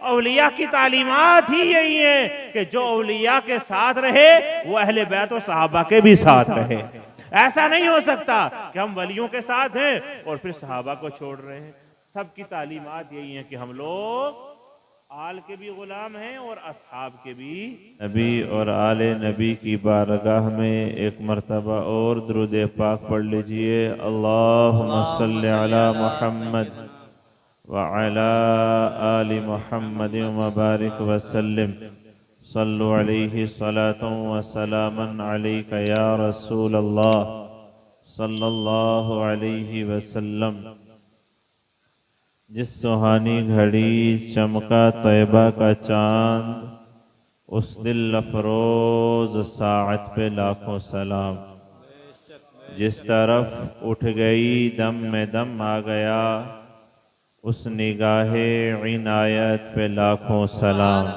औलिया की तालीमात ही यही है कि जो औलिया के साथ रहे वो अहले बैत और सहाबा के भी साथ रहे। ऐसा नहीं हो सकता कि हम वलियों के साथ हैं और फिर सहाबा को छोड़ रहे हैं। सबकी तालीमात यही है कि हम लोग आल के भी गुलाम हैं और असहाब के भी। नबी और आले नबी की बारगाह में एक मर्तबा और दुरूद पाक पढ़ लीजिए। अल्लाहुम्मा सल्लि अला मुहम्मद व अला आलि मुहम्मद व बारिक व सल्लिम। सल्लु अलैहि सलातन व सलामन अलैका या रसूल अल्लाह सल्लल्लाहु अलैहि वसल्लम। जिस सुहानी घड़ी चमका तैयबा का चांद, उस दिल अफरोज साअत पे लाखों सलाम। जिस तरफ उठ गई दम में दम आ गया, उस निगाहे इनायत पे लाखों सलाम।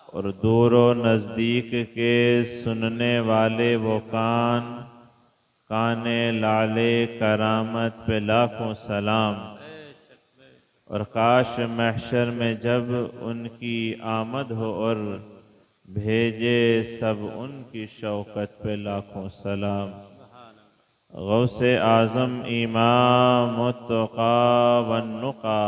और दूर व नज़दीक के सुनने वाले वो कान, काने लाले करामत पे लाखों सलाम। और काश महशर में जब उनकी आमद हो और भेजे सब उनकी शौकत पे लाखों सलाम। गौसे आज़म इमाम मुत्तक़ा वन्नुक़ा,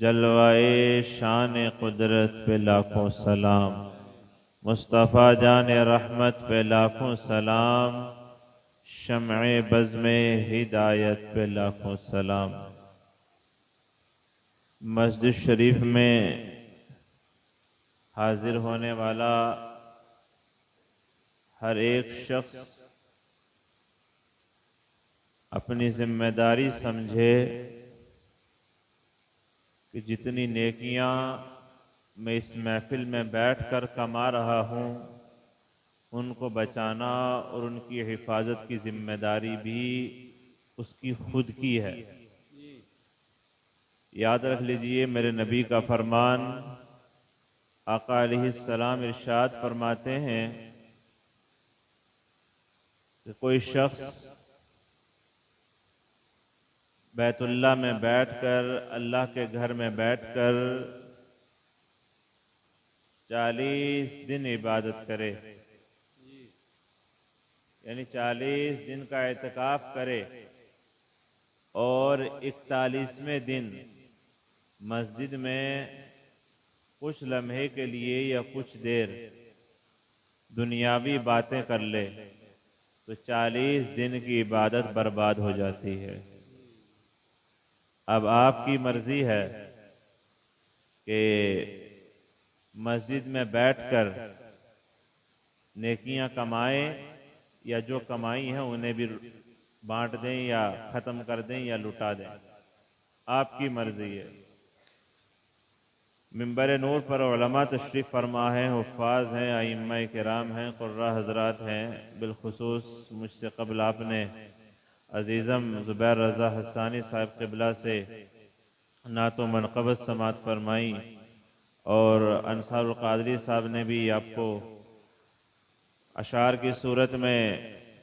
जलवाए शान कुदरत पे लाखों सलाम। मुस्तफ़ा जान रहमत पे लाखों सलाम। शम्अ बज़्म हिदायत पे लाखों सलाम। मस्जिद शरीफ में हाजिर होने वाला हर एक शख्स अपनी जिम्मेदारी समझे कि जितनी नेकियां मैं इस महफिल में बैठकर कमा रहा हूँ, उनको बचाना और उनकी हिफाजत की जिम्मेदारी भी उसकी खुद की है। याद रख लीजिए, मेरे नबी का फरमान, आका अलैहिस्सलाम इरशाद फरमाते हैं कि कोई शख्स बैतुल्लाह में बैठकर, अल्लाह के घर में बैठकर 40 दिन इबादत करे, यानी 40 दिन का एतकाफ करे और 41वें दिन मस्जिद में कुछ लम्हे के लिए या कुछ देर दुनियावी बातें कर ले, तो 40 दिन की इबादत बर्बाद हो जाती है। अब आपकी मर्जी है कि मस्जिद में बैठकर नेकियां कमाएं या जो कमाई हैं उन्हें भी बांट दें या ख़त्म कर दें या लुटा दें, आपकी मर्जी है। मिंबर नूर पर उलमा तशरीफ़ फरमा हैं, हुफ़ाज़ हैं, आइम्मा किराम हैं, क़ुर्रा हज़रात हैं। बिलखुसूस मुझसे कबल आपने अज़ीज़म ज़ुबैर रज़ा हस्सानी साहब क़िबला से नातो मनक़बत समात फरमाई और अंसारुल क़ादरी साहब ने भी आपको अशार की सूरत में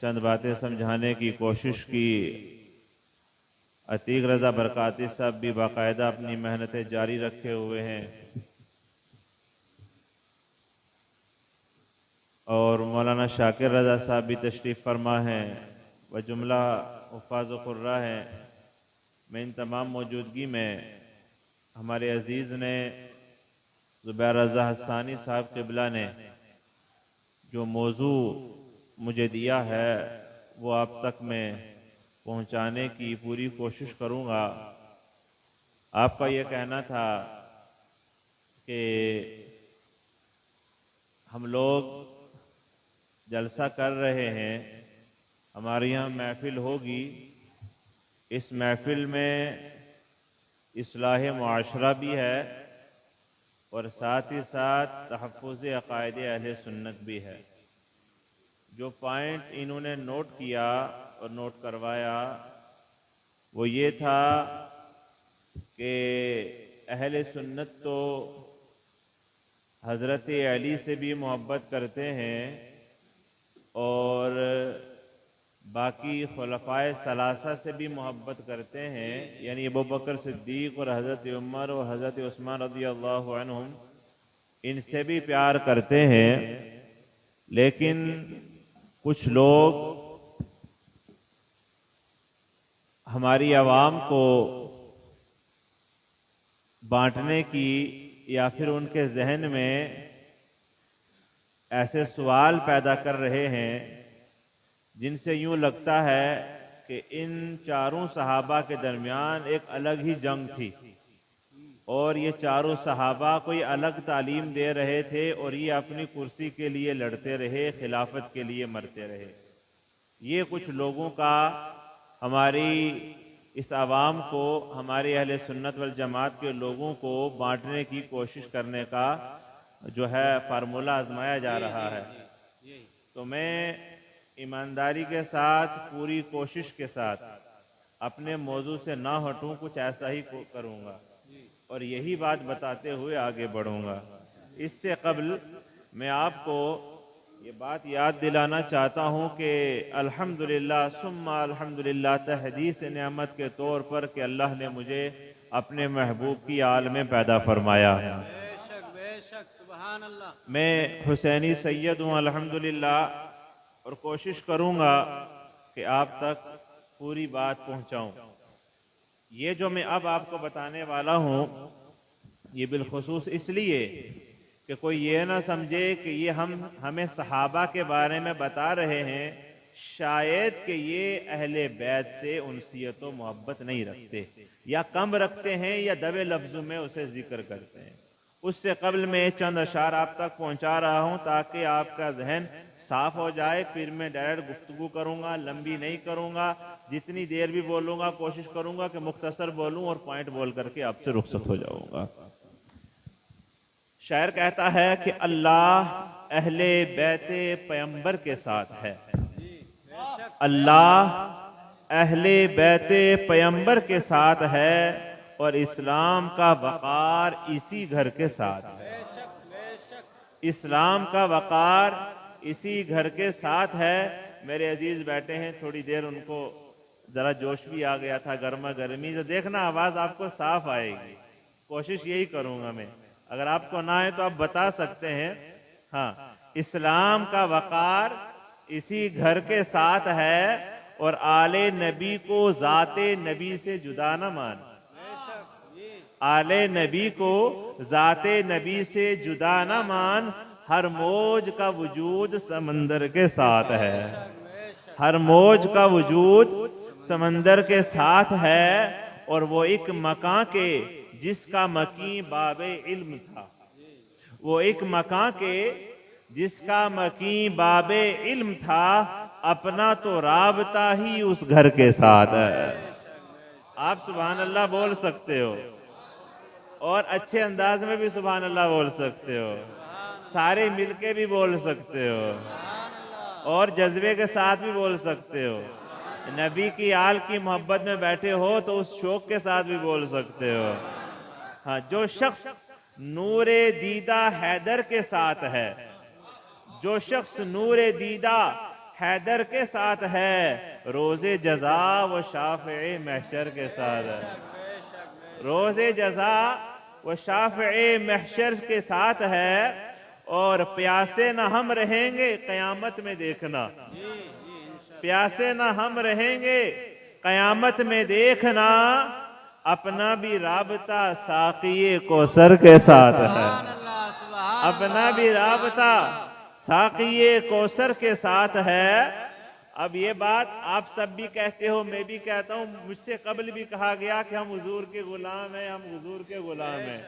चंद बातें समझाने की कोशिश की। अतीक रज़ा बरकाती साहब भी बाकायदा अपनी मेहनतें जारी रखे हुए हैं और मौलाना शाकिर रज़ा साहब भी तशरीफ़ फरमा हैं व जुमला हुफ़ाज़ व क़ुर्रा हैं। मैं इन तमाम मौजूदगी में हमारे अज़ीज़ ने ज़ुबैर रज़ा हस्सानी साहब क़िबला ने जो मौजू मुझे दिया है वो आप तक मैं पहुँचाने की पूरी कोशिश करूँगा। आपका ये कहना था कि हम लोग जलसा कर रहे हैं, हमारे यहाँ महफिल होगी, इस महफिल में इस्लाह मुआशरा भी है और साथ ही साथ तहफ़्फ़ुज़ अक़ाइद अहले सुन्नत भी है। जो पॉइंट इन्होंने नोट किया और नोट करवाया वो ये था कि अहले सुन्नत तो हज़रत अली से भी मोहब्बत करते हैं और बाकी खुलफाए सलासा से भी मोहब्बत करते हैं, यानी अबू बकर सिद्दीक और हज़रत उमर और हज़रत उस्मान रज़ियल्लाहु अन्हुम, इनसे भी प्यार करते हैं। लेकिन कुछ लोग हमारी आवाम को बांटने की या फिर उनके जहन में ऐसे सवाल पैदा कर रहे हैं जिनसे यूं लगता है कि इन चारों सहाबा के दरमियान एक अलग ही जंग थी और ये चारों सहाबा कोई अलग तालीम दे रहे थे और ये अपनी कुर्सी के लिए लड़ते रहे, खिलाफत के लिए मरते रहे। ये कुछ लोगों का हमारी इस आवाम को, हमारे अहले सुन्नत वल जमात के लोगों को बांटने की कोशिश करने का जो है फार्मूला आजमाया जा रहा है। तो मैं ईमानदारी के साथ, पूरी कोशिश के साथ अपने मौजू से ना हटूं, कुछ ऐसा ही करूंगा और यही बात बताते हुए आगे बढ़ूंगा। इससे कबल मैं आपको ये बात याद दिलाना चाहता हूँ कि अल्हम्दुलिल्लाह सुम्मा अल्हम्दुलिल्लाह तहदीस नेमत के तौर पर कि अल्लाह ने मुझे अपने महबूब की आल में पैदा फरमाया। बेशक सुभान अल्लाह। मैं हुसैनी सैयद हूँ अल्हम्दुलिल्लाह, और कोशिश करूँगा कि आप तक पूरी बात पहुँचाऊँ। ये जो मैं अब आपको बताने वाला हूँ ये बिलखुसूस इसलिए कि कोई ये ना समझे कि ये हमें सहाबा के बारे में बता रहे हैं, शायद कि ये अहले बैत से उनसियत व मोहब्बत नहीं रखते या कम रखते हैं या दबे लफ्ज़ों में उसे जिक्र करते हैं। उससे कबल मैं चंद अशार आप तक पहुंचा रहा हूं ताकि आपका जहन साफ हो जाए। फिर मैं डायरेक्ट गुफ्तगू करूंगा, लंबी नहीं करूंगा। जितनी देर भी बोलूंगा कोशिश करूंगा कि मुख्तसर बोलूं और पॉइंट बोल करके आपसे रुखसत हो जाऊंगा। शायर कहता है कि अल्लाह अहले बैते पैगंबर के साथ है, अल्लाह अहले बैते पैगंबर के साथ है और इस्लाम का वक़ार इसी घर के साथ है। इस्लाम का वक़ार इसी घर के साथ है। मेरे अजीज बैठे हैं, थोड़ी देर उनको ज़रा जोश भी आ गया था, गर्मा गर्मी से। देखना आवाज़ आपको साफ आएगी, कोशिश यही करूँगा मैं। अगर आपको ना आए तो आप बता सकते हैं। हाँ, इस्लाम का वक़ार इसी घर के साथ है और आले नबी को ज़ाते नबी से जुदा न मान। आले नबी को ज़ाते नबी से जुदा न मान। हर मौज का वजूद समंदर के साथ है, हर मौज का वजूद समंदर के साथ है। और वो एक मकां के जिसका मकी बाबे इल्म था, वो एक मकां के जिसका मकी बाबे इल्म था, अपना तो राबता ही उस घर के साथ है। आप सुभान अल्लाह बोल सकते हो और अच्छे अंदाज में भी सुभान अल्लाह बोल सकते हो, सारे मिलके भी बोल सकते हो और जज्बे के साथ भी बोल सकते हो। नबी की आल की मोहब्बत में बैठे हो तो उस शौक के साथ भी बोल सकते हो। हाँ, जो शख्स नूरे दीदा हैदर के साथ है, जो शख्स नूरे दीदा हैदर के साथ है, रोजे जजा व शाफ़े महशर के साथ है। रोजे जजा व शाफ़े महशर के साथ है। और प्यासे न हम रहेंगे कयामत में देखना, प्यासे न हम रहेंगे कयामत में देखना, अपना भी राबता साक़िए कौसर के साथ है। अपना भी राबता साक़िए कौसर के साथ है। अब ये बात आप सब भी कहते हो, मैं भी कहता हूँ, मुझसे कबल भी कहा गया कि हम हुजूर के गुलाम हैं, हम हुजूर के गुलाम हैं।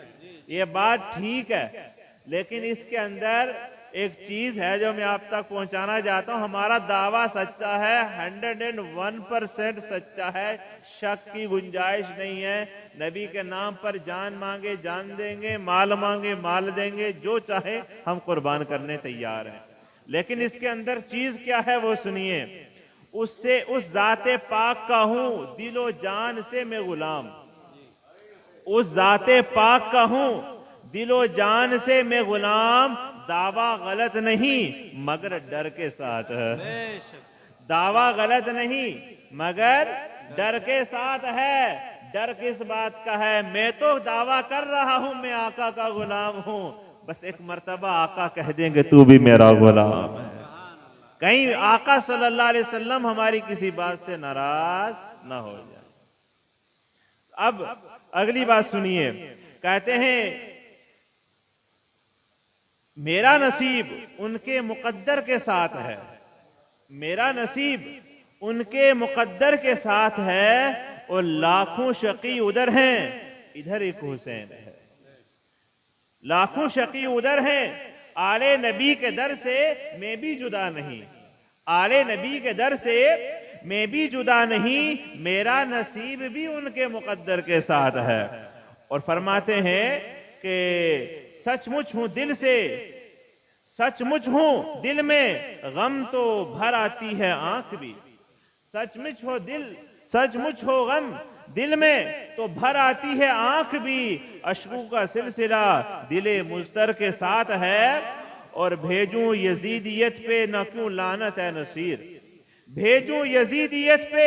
ये बात ठीक है, लेकिन इसके अंदर एक चीज है जो मैं आप तक पहुंचाना चाहता हूं। हमारा दावा सच्चा है, 101% सच्चा है, शक की गुंजाइश नहीं है। नबी के नाम पर जान मांगे जान देंगे, माल मांगे माल देंगे, जो चाहे हम कुर्बान करने तैयार हैं। लेकिन इसके अंदर चीज क्या है वो सुनिए। उससे उस जाते पाक का हूं दिलो जान से मैं गुलाम, उस जाते पाक का हूं दिलो जान से मैं गुलाम। दावा गलत नहीं मगर डर के साथ है, दावा गलत नहीं, मगर डर के साथ है। डर किस बात का है? मैं तो दावा कर रहा हूं मैं आका का गुलाम हूं, बस एक मर्तबा आका कह देंगे तू भी मेरा गुलाम है, कहीं आका सल्लल्लाहु अलैहि वसल्लम हमारी किसी बात से नाराज ना हो जाए। अब अगली बात सुनिए, कहते हैं मेरा नसीब उनके मुकद्दर के साथ है, मेरा नसीब उनके मुकद्दर के साथ है, और लाखों शकी उधर हैं, इधर एक हुसैन है। लाखों शकी उधर हैं, आले नबी के दर से मैं भी जुदा नहीं, आले नबी के दर से मैं भी जुदा नहीं, मेरा नसीब भी उनके मुकद्दर के साथ है। और फरमाते हैं कि सचमुच हूं दिल से, सचमुच हूं दिल में गम तो भर आती है आंख भी, सचमुच हो दिल, सचमुच हो गम दिल में तो भर आती है आंख भी, अश्कू का सिलसिला दिले मुज्तर के साथ है, और भेजूं यजीदियत पे ना क्यों लानत है नसीर, भेजूं यजीदियत पे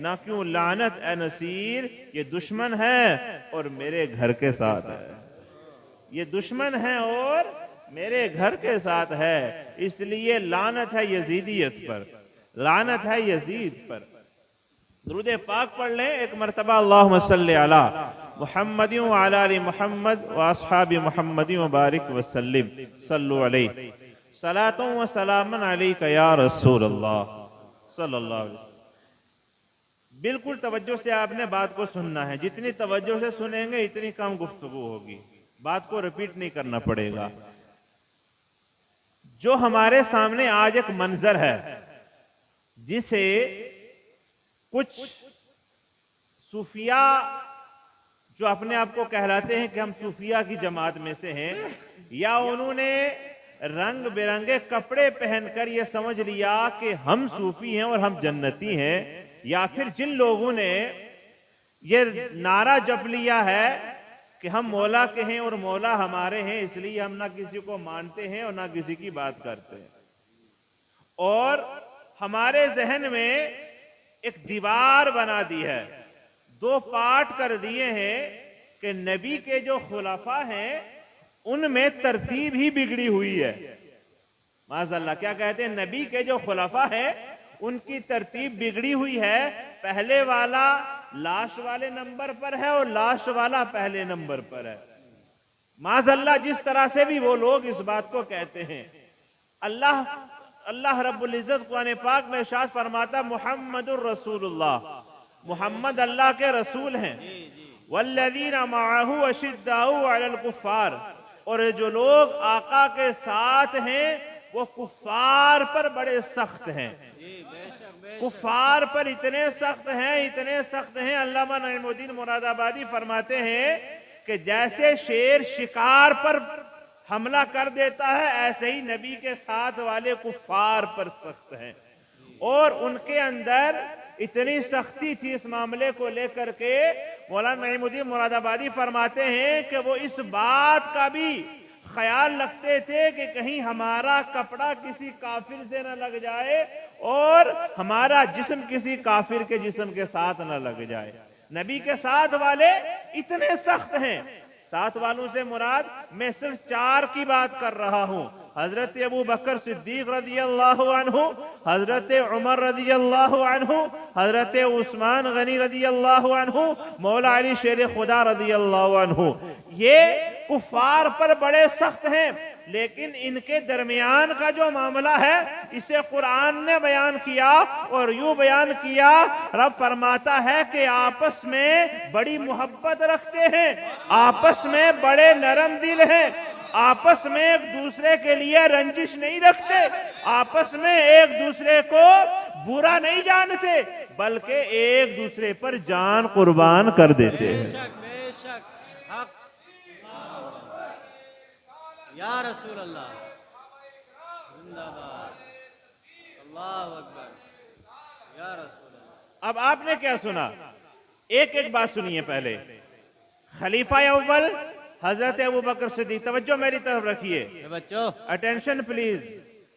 ना क्यों लानत है नसीर, ये दुश्मन है और मेरे घर के साथ है, ये दुश्मन है और मेरे घर के साथ है, इसलिए लानत है यजीदियत पर, लानत है यजीद पर। दुरूद पाक पढ़ लें एक मरतबा, अल्लाहुम्मा सल्ली अला मुहम्मद व अला आलि मुहम्मद व अस्हाबि मुहम्मद व बारिक व सल्लिम सल्लु अलैहि सलातुन व सलामन अलैका या रसूल अल्लाह सल्लल्लाहु अलैहि वसल्लम। बिल्कुल तवज्जो से आपने बात को सुनना है, जितनी तवज्जो से सुनेंगे इतनी कम गुफ्तगू होगी, बात को रिपीट नहीं करना पड़ेगा। जो हमारे सामने आज एक मंजर है, जिसे कुछ सूफिया जो अपने आप को कहलाते हैं कि हम सूफिया की जमात में से हैं, या उन्होंने रंग बिरंगे कपड़े पहनकर यह समझ लिया कि हम सूफी हैं और हम जन्नती हैं, या फिर जिन लोगों ने ये नारा जप लिया है कि हम मौला के हैं और मौला हमारे हैं, इसलिए हम ना किसी को मानते हैं और ना किसी की बात करते हैं, और हमारे जहन में एक दीवार बना दी है, दो पार्ट कर दिए हैं कि नबी के जो खुलाफा हैं उनमें तरतीब ही बिगड़ी हुई है। माज़अल्लाह, क्या कहते हैं, नबी के जो खुलाफा है उनकी तरतीब बिगड़ी हुई है, पहले वाला लास्ट वाले नंबर पर है और लास्ट वाला पहले नंबर पर है। माज़अल्लाह, जिस तरह से भी वो लोग इस बात को कहते हैं, अल्लाह रब्बुल इज्जत कुरान पाक में इरशाद फरमाता मुहम्मदुर रसूलुल्लाह, मुहम्मद अल्लाह के रसूल हैं, वल्लज़ीना मअहू अशिद्दाउ अलल कुफ्फार, और जो लोग आका के साथ हैं वो कुफ्फार पर बड़े सख्त हैं, कुफ्फार पर इतने सख्त हैं, इतने सख्त हैं, अल्लामा नईमुद्दीन मुरादाबादी फरमाते हैं कि जैसे शेर शिकार पर हमला कर देता है, ऐसे ही नबी के साथ वाले कुफ्फार पर सख्त हैं, और उनके अंदर इतनी सख्ती थी इस मामले को लेकर के, मौलाना नईमुद्दीन मुरादाबादी फरमाते हैं कि वो इस बात का भी ख्याल रखते थे कि कहीं हमारा कपड़ा किसी काफिर से न लग जाए और हमारा जिस्म किसी काफिर के जिस्म के साथ न लग जाए। नबी के साथ वाले इतने सख्त हैं, साथ वालों से मुराद मैं सिर्फ 4 की बात कर रहा हूं, हजरत अबू बकर सिद्दीक रज़ी अल्लाहु अन्हु, हजरत उमर रज़ी अल्लाहु अन्हु, हजरत उस्मान गनी रज़ी अल्लाहु अन्हु, मौला अली शेर खुदा रज़ी अल्लाहु अन्हु। ये कुफार पर बड़े सख्त हैं, लेकिन इनके दरमियान का जो मामला है इसे कुरान ने बयान किया, और यूं बयान किया, रब फरमाता है कि आपस में बड़ी मोहब्बत रखते हैं, आपस में बड़े नरम दिल हैं, आपस में एक दूसरे के लिए रंजिश नहीं रखते, आपस में एक दूसरे को बुरा नहीं जानते, बल्कि एक दूसरे पर जान कुर्बान कर देते हैं। बेशक हक या रसूल अल्लाह, जिंदाबाद, अल्लाहु अकबर, या रसूल अल्लाह। अब आपने क्या सुना, एक एक बात सुनिए। पहले खलीफा अव्वल हजरत अबू बकर सिद्दीक, तवज्जो मेरी तरफ रखिए, बच्चों अटेंशन प्लीज,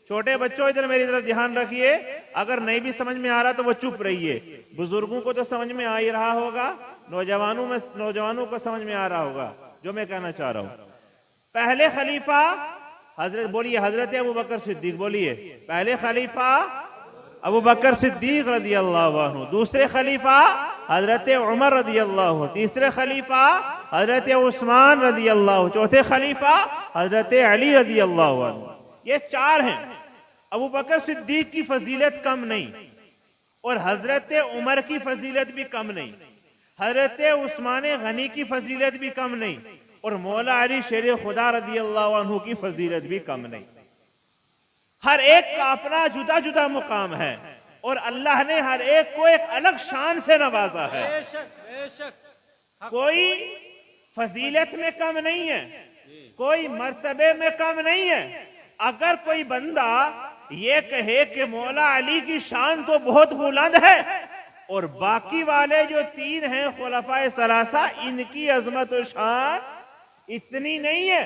छोटे बच्चों इधर मेरी तरफ ध्यान रखिए, अगर नहीं भी समझ में आ रहा तो वो चुप रहिए। बुजुर्गों को तो समझ में आ ही रहा होगा, नौजवानों को समझ में आ रहा होगा जो मैं कहना चाह रहा हूं। पहले खलीफा हजरत, बोलिए हजरत अबू बकर सिद्दीक, बोलिए पहले खलीफा अबू बकर सिद्दीक रजी अल्लाह अन्हु, दूसरे खलीफा हजरत उमर रजी अल्लाह, तीसरे खलीफा हजरत उस्मान रजी अल्लाह, चौथे खलीफा हजरत अली रजी अल्लाह अन्हु। ये चार हैं। अबू बकर सिद्दीक की फजीलत कम नहीं और हजरत उमर की फजीलत भी कम नहीं, हजरत उस्मान गनी की फजीलत भी कम नहीं और मौला अली शेर खुदा रजी अल्लाह अन्हु की फजीलत भी कम नहीं। हर एक का अपना जुदा जुदा मुकाम है और अल्लाह ने हर एक को एक अलग शान से नवाजा है। बेशक बेशक। कोई फजीलत में कम नहीं है, कोई मर्तबे में कम नहीं है। अगर कोई बंदा ये कहे कि मौला अली की शान तो बहुत बुलंद है और बाकी वाले जो तीन हैं खुलफाए सलासा, इनकी अजमत और शान इतनी नहीं है,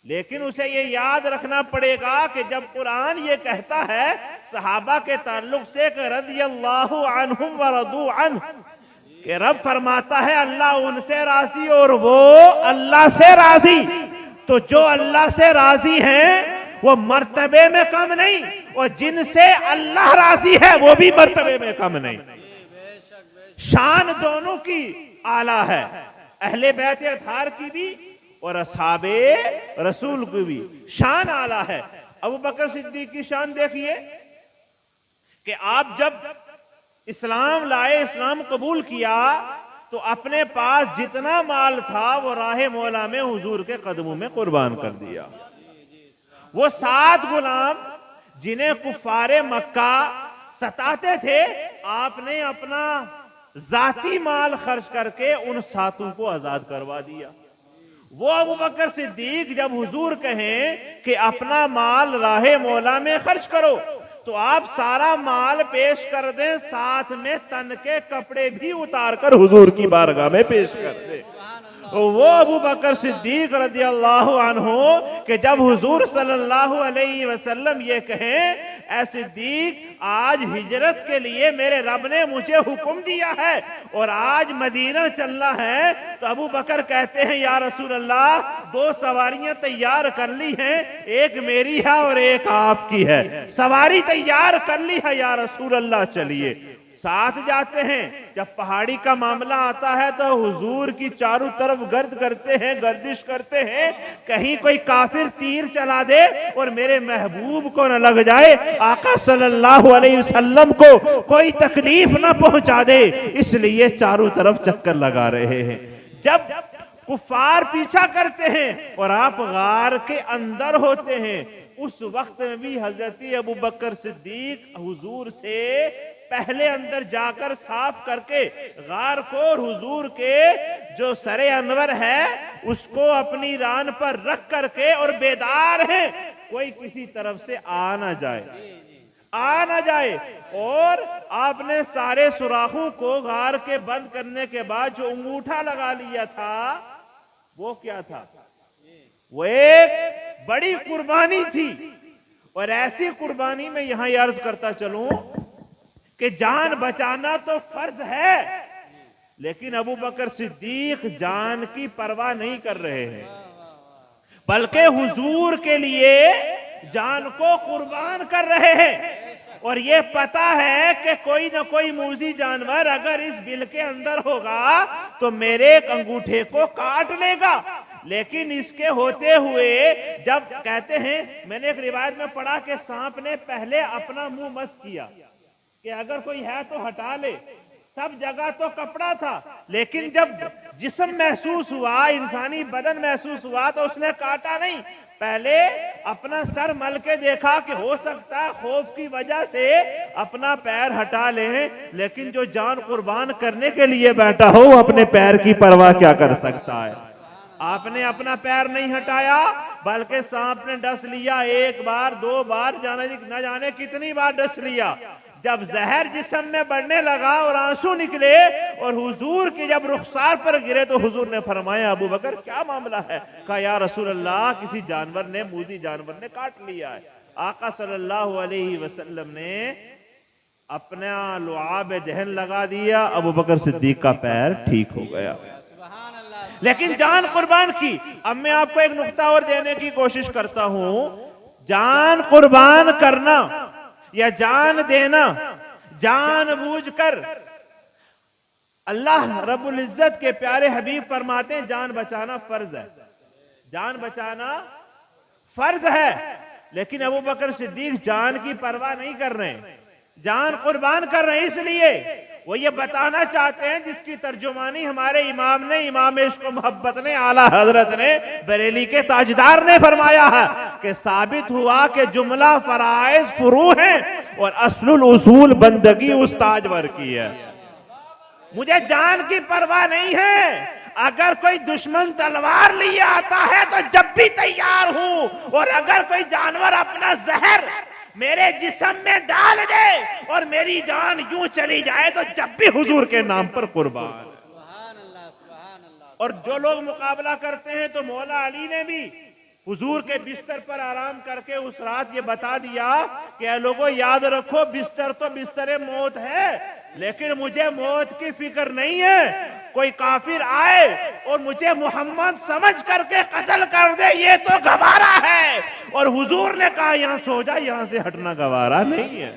लेकिन उसे ये याद रखना पड़ेगा कि जब कुरान ये कहता है सहाबा के ताल्लुक से कि रज़ियल्लाहु अन्हुम व रदू अन्हु, कि रब फरमाता है अल्लाह उनसे राजी और वो अल्लाह से राजी, तो जो अल्लाह से राजी हैं वो मर्तबे में कम नहीं और जिनसे अल्लाह राजी है वो भी मर्तबे में कम नहीं। शान दोनों की आला है, अहले बैत अतार की भी और असहाबे रसूल की भी शान आला है। अबू बकर सिद्दीक की शान देखिए कि आप जब इस्लाम लाए, इस्लाम कबूल किया, तो अपने पास जितना माल था वो राह मौला में हुजूर के कदमों में कुर्बान कर दिया। वो 7 गुलाम जिन्हें कुफारे मक्का सताते थे, आपने अपना जाती माल खर्च करके उन 7 को आजाद करवा दिया। वो अबू बकर सिद्दीक जब हुजूर कहें कि अपना माल राहे मौला में खर्च करो, तो आप सारा माल पेश कर दें, साथ में तन के कपड़े भी उतार कर हुजूर की बारगाह में पेश कर दें। वो अबू बकर सिद्दीक रज़ी अल्लाहु अन्हु कि जब हुजूर सल्लल्लाहु अलैहि वसल्लम ये कहें, ऐ सिद्दीक आज हिजरत के लिए मेरे रब ने मुझे हुक्म दिया है और आज मदीना चलना है, तो अबू बकर कहते हैं या रसूल अल्लाह 2 सवारियां तैयार कर ली हैं, एक मेरी है और एक आपकी है। सवारी तैयार कर ली है या रसूल अल्लाह, चलिए साथ जाते हैं। जब पहाड़ी का मामला आता है तो हुजूर की चारों तरफ गर्द करते हैं, गर्दिश करते हैं, कहीं कोई काफिर तीर चला दे और मेरे महबूब को न लग जाए, आका सल्लल्लाहु अलैहि वसल्लम को कोई तकलीफ न पहुंचा दे, इसलिए चारों तरफ चक्कर लगा रहे हैं। जब कुफार पीछा करते हैं और आप गार के अंदर होते हैं, उस वक्त में भी हजरत अबू बकर सिद्दीक हुजूर से पहले अंदर जाकर साफ करके गार को और हुजूर के जो सरे अनवर है उसको अपनी रान पर रख करके और बेदार हैं, कोई किसी तरफ से आ ना जाए। और आपने सारे सुराखों को गार के बंद करने के बाद जो अंगूठा लगा लिया था, वो क्या था? वो एक बड़ी कुर्बानी थी। और ऐसी कुर्बानी में यहां अर्ज करता चलूं कि जान बचाना तो फर्ज है, लेकिन अबू बकर सिद्दीक जान की परवाह नहीं कर रहे हैं, बल्कि हुजूर के लिए जान को कुर्बान कर रहे हैं। और ये पता है कि कोई ना कोई मूजी जानवर अगर इस बिल के अंदर होगा तो मेरे एक अंगूठे को काट लेगा, लेकिन इसके होते हुए जब कहते हैं, मैंने एक रिवायत में पढ़ा कि सांप ने पहले अपना मुंह मस किया कि अगर कोई है तो हटा ले, सब जगह तो कपड़ा था, लेकिन जब जिस्म महसूस हुआ, इंसानी बदन महसूस हुआ, तो उसने काटा नहीं, पहले अपना सर मल के देखा कि हो सकता है खौफ की वजह से अपना पैर हटा ले, लेकिन जो जान कुर्बान करने के लिए बैठा हो वो अपने पैर की परवाह क्या कर सकता है। आपने अपना पैर नहीं हटाया, बल्कि सांप ने डस लिया, 1 बार 2 बार, न जाने कितनी बार डस लिया। जब जहर जिस्म में बढ़ने लगा और आंसू निकले और हुजूर की जब रुखसार पर गिरे, तो हुजूर ने फरमाया अबू बकर क्या मामला है? कहा या रसूल अल्लाह, किसी जानवर ने, मूजी जानवर ने काट लिया है। आका सल्लल्लाहु अलैहि वसल्लम ने अपना लुआब दहन लगा दिया, अबू बकर सिद्दीक का पैर ठीक हो गया, सुभान अल्लाह। लेकिन जान कुर्बान की। अब मैं आपको एक नुक्ता और देने की कोशिश करता हूं। जान कुर्बान करना या जान देना जानबूझकर, अल्लाह रब्बुल इज्जत के प्यारे हबीब फरमाते हैं जान बचाना फर्ज है, जान बचाना फर्ज है। लेकिन अबू बकर सिद्दीक जान की परवाह नहीं कर रहे हैं, जान कुर्बान कर रहे हैं। इसलिए वो ये बताना चाहते हैं, जिसकी तर्जुमानी हमारे इमाम ने, इमाम इश्क व मोहब्बत ने, आला हजरत ने, बरेली के ताजदार ने फरमाया है कि साबित हुआ कि जुमला फराइज फुरू हैं और असलुल उसूल बंदगी उस ताजवर की है। मुझे जान की परवाह नहीं है। अगर कोई दुश्मन तलवार लिए आता है तो जब भी तैयार हूं, और अगर कोई जानवर अपना जहर मेरे जिस्म में डाल दे और मेरी जान यूं चली जाए तो जब भी हुजूर के नाम पर कुर्बान। सुभान अल्लाह, सुभान अल्लाह। और जो लोग मुकाबला करते हैं, तो मौला अली ने भी हुजूर के बिस्तर पर आराम करके उस रात ये बता दिया कि ऐ लोगों, याद रखो बिस्तर तो बिस्तर मौत है, लेकिन मुझे मौत की फिक्र नहीं है। कोई काफिर आए और मुझे मोहम्मद समझ करके कत्ल कर दे, ये तो गवारा है। और हुजूर ने कहा यहां सो जा, यहां से हटना गवारा नहीं है।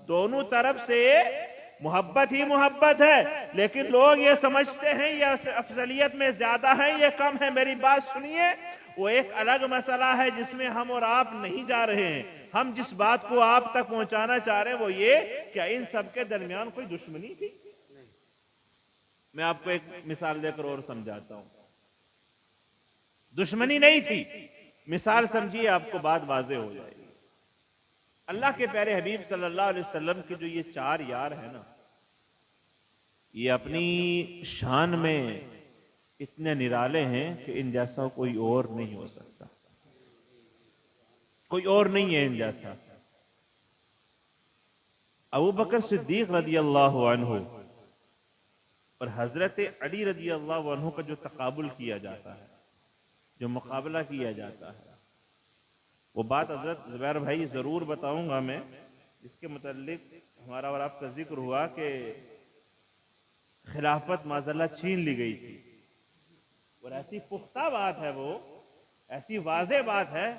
दोनों तरफ से मोहब्बत ही मोहब्बत है, लेकिन लोग ये समझते हैं ये अफजलियत में ज्यादा है, ये कम है। मेरी बात सुनिए, वो एक अलग मसला है जिसमें हम और आप नहीं जा रहे हैं। हम जिस बात को आप तक पहुंचाना चाह रहे हैं वो ये, क्या इन सबके दरमियान कोई दुश्मनी थी? मैं आपको एक मिसाल देकर और समझाता हूं। दुश्मनी नहीं थी। मिसाल समझिए, आपको बात वाज़ेह हो जाएगी। अल्लाह के प्यारे हबीब सल्लल्लाहु अलैहि वसल्लम के जो ये चार यार है ना, ये अपनी शान में इतने निराले हैं कि इन जैसा कोई और नहीं हो सकता, कोई और नहीं है इन जैसा। अबू बकर सिद्दीक रदी अल्लाह अन्हु और हजरत अली रदी अल्लाह अन्हु का जो तकाबुल किया जाता है, जो मुकाबला किया जाता है, वो बात हजरत जुबैर भाई जरूर बताऊंगा मैं। इसके मुताल्लिक हमारा और आपका जिक्र हुआ कि खिलाफत माज़अल्लाह छीन ली गई थी, और ऐसी पुख्ता बात है, वो ऐसी वाज़ेह बात है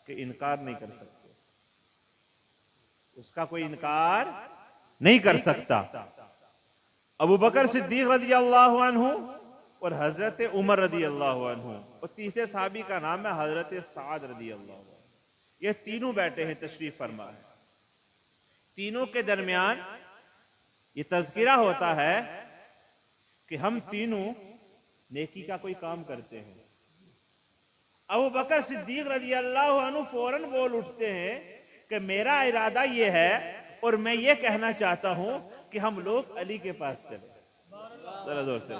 कि इनकार नहीं कर सकते, उसका कोई इनकार नहीं कर सकता। अबू बकर सिद्दीक रज़ी अल्लाह अन्हु और हजरत उमर रज़ी अल्लाह अन्हु, और तीसरे साहबी का नाम है हजरत साद रज़ी अल्लाह अन्हु। ये तीनों बैठे हैं, तशरीफ फरमा है। तीनों के दरमियान ये तज़किरा होता है कि हम तीनों नेकी का कोई काम करते हैं। अबू बकर सिद्दीक रज़ी अल्लाह अन्हु फौरन बोल उठते हैं कि मेरा इरादा ये है और मैं ये कहना चाहता हूं कि हम लोग अली के पास चले। जरा जोर से,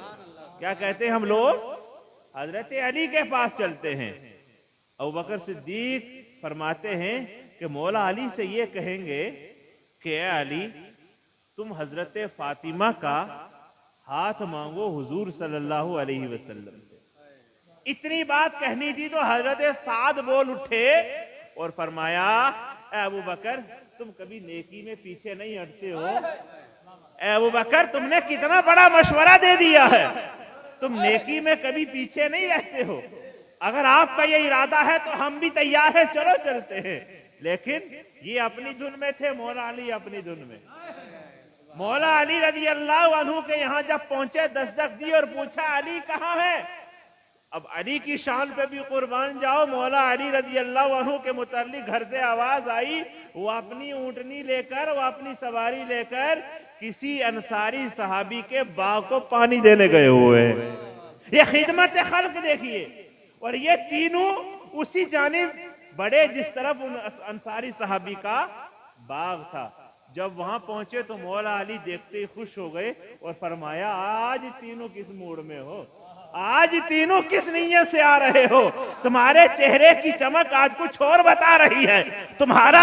क्या कहते हैं? हम लोग हजरत अली के पास चलते हैं। अबू बकर सिद्दीक फरमाते हैं कि मौला अली से ये कहेंगे कि ए अली, तुम हजरत फातिमा का हाथ मांगो हुजूर सल्लल्लाहु अलैहि वसल्लम से। इतनी बात कहनी थी तो हजरत साद बोल उठे और फरमाया, ए अबू बकर, तुम कभी नेकी में पीछे नहीं हटते हो। ए अबू बकर, तुमने कितना बड़ा मशवरा दे दिया है, तुम नेकी में कभी पीछे नहीं रहते हो। अगर आपका ये इरादा है तो हम भी तैयार हैं, चलो चलते हैं। लेकिन ये अपनी धुन में थे, मौला अली अपनी धुन में। मौला अली रज़ी अल्लाह अन्हु के यहां जब पहुंचे, दस्तक दी और पूछा अली कहां है। अब अली की शान पे भी कुर्बान जाओ। मौला अली रज़ी अल्लाह अन्हु के मुताल्लिक घर से आवाज आई, वो अपनी ऊंटनी लेकर, वो अपनी सवारी लेकर किसी अंसारी सहाबी के बाग को पानी देने गए हुए हैं। ये खिदमत खल्क देखिए। और ये तीनों उसी जानिब बड़े जिस तरफ उन अंसारी सहाबी का बाग था। जब वहां पहुंचे तो मौला अली देखते ही खुश हो गए और फरमाया, आज तीनों किस मूड में हो, आज तीनों किस नीयत से आ रहे हो। तुम्हारे चेहरे की चमक आज कुछ और बता रही है, तुम्हारा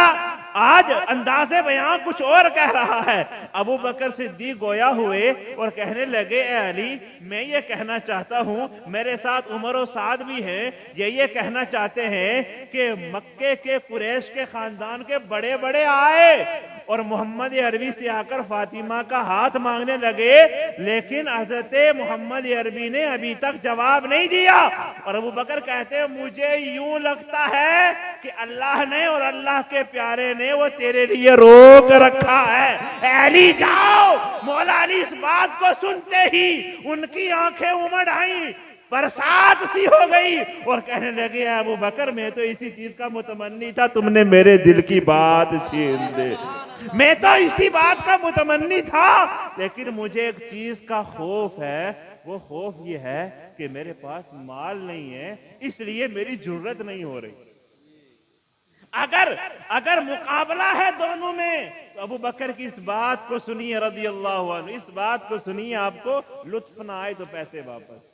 आज अंदाज़े बयां कुछ और कह रहा है। अबू बकर सिद्दीक गोया हुए और कहने लगे, ए अली, मैं ये कहना चाहता हूं, मेरे साथ उमर और साद भी हैं, ये कहना चाहते हैं कि मक्के के कुरैश के खानदान के बड़े बड़े आए और मोहम्मद अरबी से आकर फातिमा का हाथ मांगने लगे, लेकिन हजरत मोहम्मद अरबी ने अभी तक जवाब नहीं दिया। और अबू बकर कहते हैं, मुझे यूं लगता है कि अल्लाह ने और अल्लाह के प्यारे ने वो तेरे लिए रोक रखा है। अली जाओ। मौला अली इस बात को सुनते ही उनकी आंखें उमड़ आई, बरसात सी हो गई और कहने लगे, अबू बकर, मैं तो इसी चीज का मुतमन्नी था, तुमने मेरे दिल की बात छीन दे। मैं तो इसी बात का मुतमन्नी था, लेकिन मुझे एक चीज का खौफ है। वो खौफ ये है कि मेरे पास माल नहीं है, इसलिए मेरी जरूरत नहीं हो रही। अगर मुकाबला है दोनों में, तो अबू बकर की इस बात को सुनिए रज़ी अल्लाहु अन्हु, इस बात को सुनिए, आपको लुत्फ ना आए तो पैसे वापस।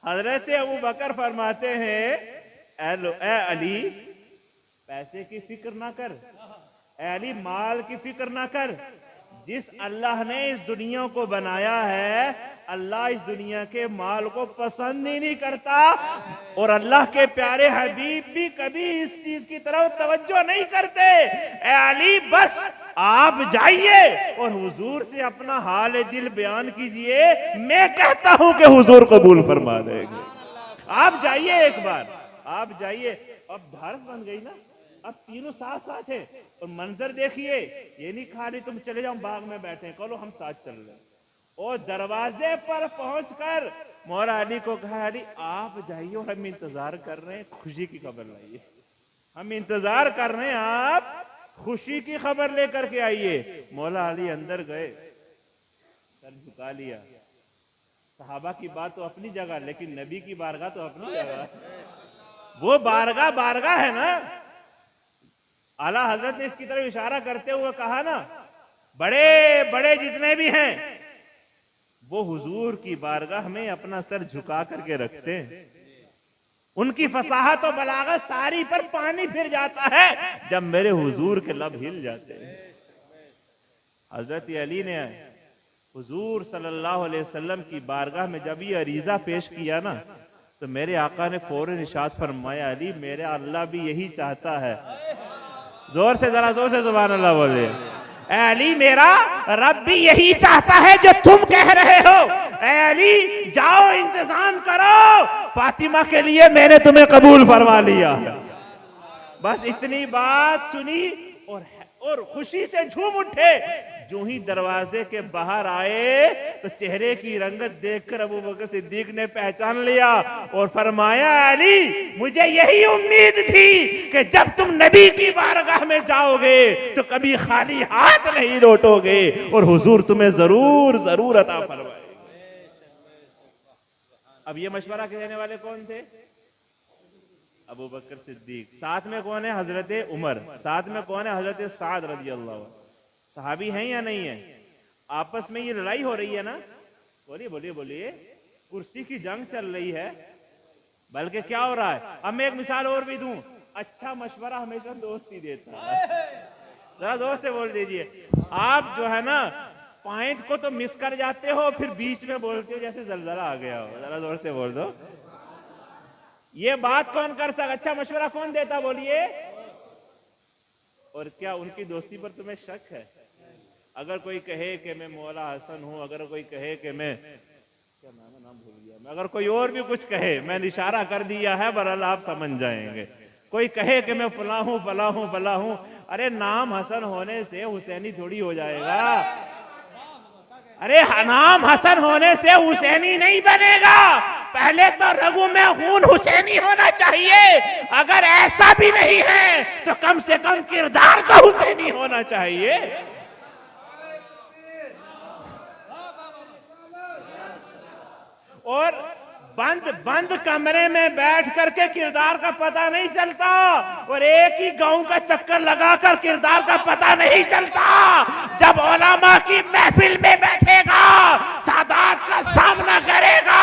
हजरत अबू बकर फरमाते हैं, ए अली, पैसे की फिक्र ना कर, ए अली, माल की फिक्र ना कर। जिस अल्लाह ने इस दुनिया को बनाया है, अल्लाह इस दुनिया के माल को पसंद ही नहीं करता, और अल्लाह के प्यारे हबीब भी कभी इस चीज की तरफ तवज्जो नहीं करते। ए अली, बस आप जाइए और हुजूर से अपना हाल दिल बयान कीजिए, मैं कहता हूं कि हुजूर कबूल फरमा देंगे। आप जाइए, एक बार आप जाइए। अब भारत बन गई ना, अब तीनों साथ साथ है और मंजर देखिए, ये नहीं खाली तुम चले जाओ बाग में बैठे, कहो हम साथ चल रहे। और दरवाजे पर पहुंचकर मौला अली को कहा, अली आप जाइए और हम इंतजार कर रहे हैं, खुशी की खबर लाइए। हम इंतजार कर रहे हैं, आप खुशी की खबर लेकर के आइए। मौला अली अंदर गए, सर झुका लिया। सहाबा की बात तो अपनी जगह, लेकिन नबी की बारगाह तो अपनी जगह। वो बारगाह है ना। आला हजरत ने इसकी तरफ इशारा करते हुए कहा ना, बड़े बड़े जितने भी हैं वो हुजूर की बारगाह में अपना सर झुका करके रखते हैं। उनकी फसाहत और बलागत सारी पर पानी फिर जाता है जब मेरे हुजूर के लब हिल जाते हैं। हजरत अली ने हुजूर सल्लल्लाहु अलैहि वसल्लम की बारगाह में जब ये अरीजा पेश किया ना, तो मेरे आका ने फौरन इरशाद फरमाया, अली, मेरा अल्लाह भी यही चाहता है। जोर से, जरा जोर से सुभान अल्लाह बोले। अली, मेरा रब भी यही चाहता है जो तुम कह रहे हो। अली, जाओ इंतजाम करो, फातिमा के लिए मैंने तुम्हें कबूल फरमा लिया। बस इतनी बात सुनी और खुशी से झूम उठे। जो ही दरवाजे के बाहर आए तो चेहरे की रंगत देखकर अबू बकर सिद्दीक ने पहचान लिया और फरमाया, अली, मुझे यही उम्मीद थी कि जब तुम नबी की बारगाह में जाओगे तो कभी खाली हाथ नहीं लौटोगे और हुजूर तुम्हें जरूर जरूर अता फरमाएंगे। अब ये मशवरा देने वाले कौन थे? अबू बकर सिद्दीक। साथ में कौन है? हजरत उमर। साथ में कौन है? हजरत साद रज़ी अल्लाह। सहाबी हैं या नहीं है? आपस में ये लड़ाई हो रही है ना? बोलिए बोलिए बोलिए। कुर्सी की जंग चल रही है। बल्कि क्या हो रहा है? अब मैं एक मिसाल और भी दूं। अच्छा मशवरा हमेशा दोस्त ही देता है। जरा दोस्त से बोल दीजिए। आप जो है ना, पॉइंट को तो मिस कर जाते हो, फिर बीच में बोलते हो जैसे जलजला आ गया हो। जरा जोर से बोल दो। ये बात कौन कर सकता? अच्छा मशवरा कौन देता? बोलिए। और क्या उनकी दोस्ती पर तुम्हें शक है? अगर कोई कहे कि मैं मौला हसन हूं, अगर कोई कहे कि मैं, क्या नाम भूल गया मैं, अगर कोई और भी कुछ कहे, मैंने इशारा कर दिया है, बहरहाल आप समझ जाएंगे। कोई कहे कि मैं फला हूं फला हूं फला हूं, अरे नाम हसन होने से हुसैनी थोड़ी हो जाएगा। अरे नाम हसन होने से हुसैनी नहीं बनेगा। पहले तो रगों में खून हुसैनी होना चाहिए। अगर ऐसा भी नहीं है तो कम से कम किरदार तो हुसैनी होना चाहिए। और बंद कमरे में बैठ करके किरदार का पता नहीं चलता, और एक ही गांव का चक्कर लगाकर किरदार का पता नहीं चलता। जब उलमा की महफिल में बैठेगा, सादात का सामना करेगा,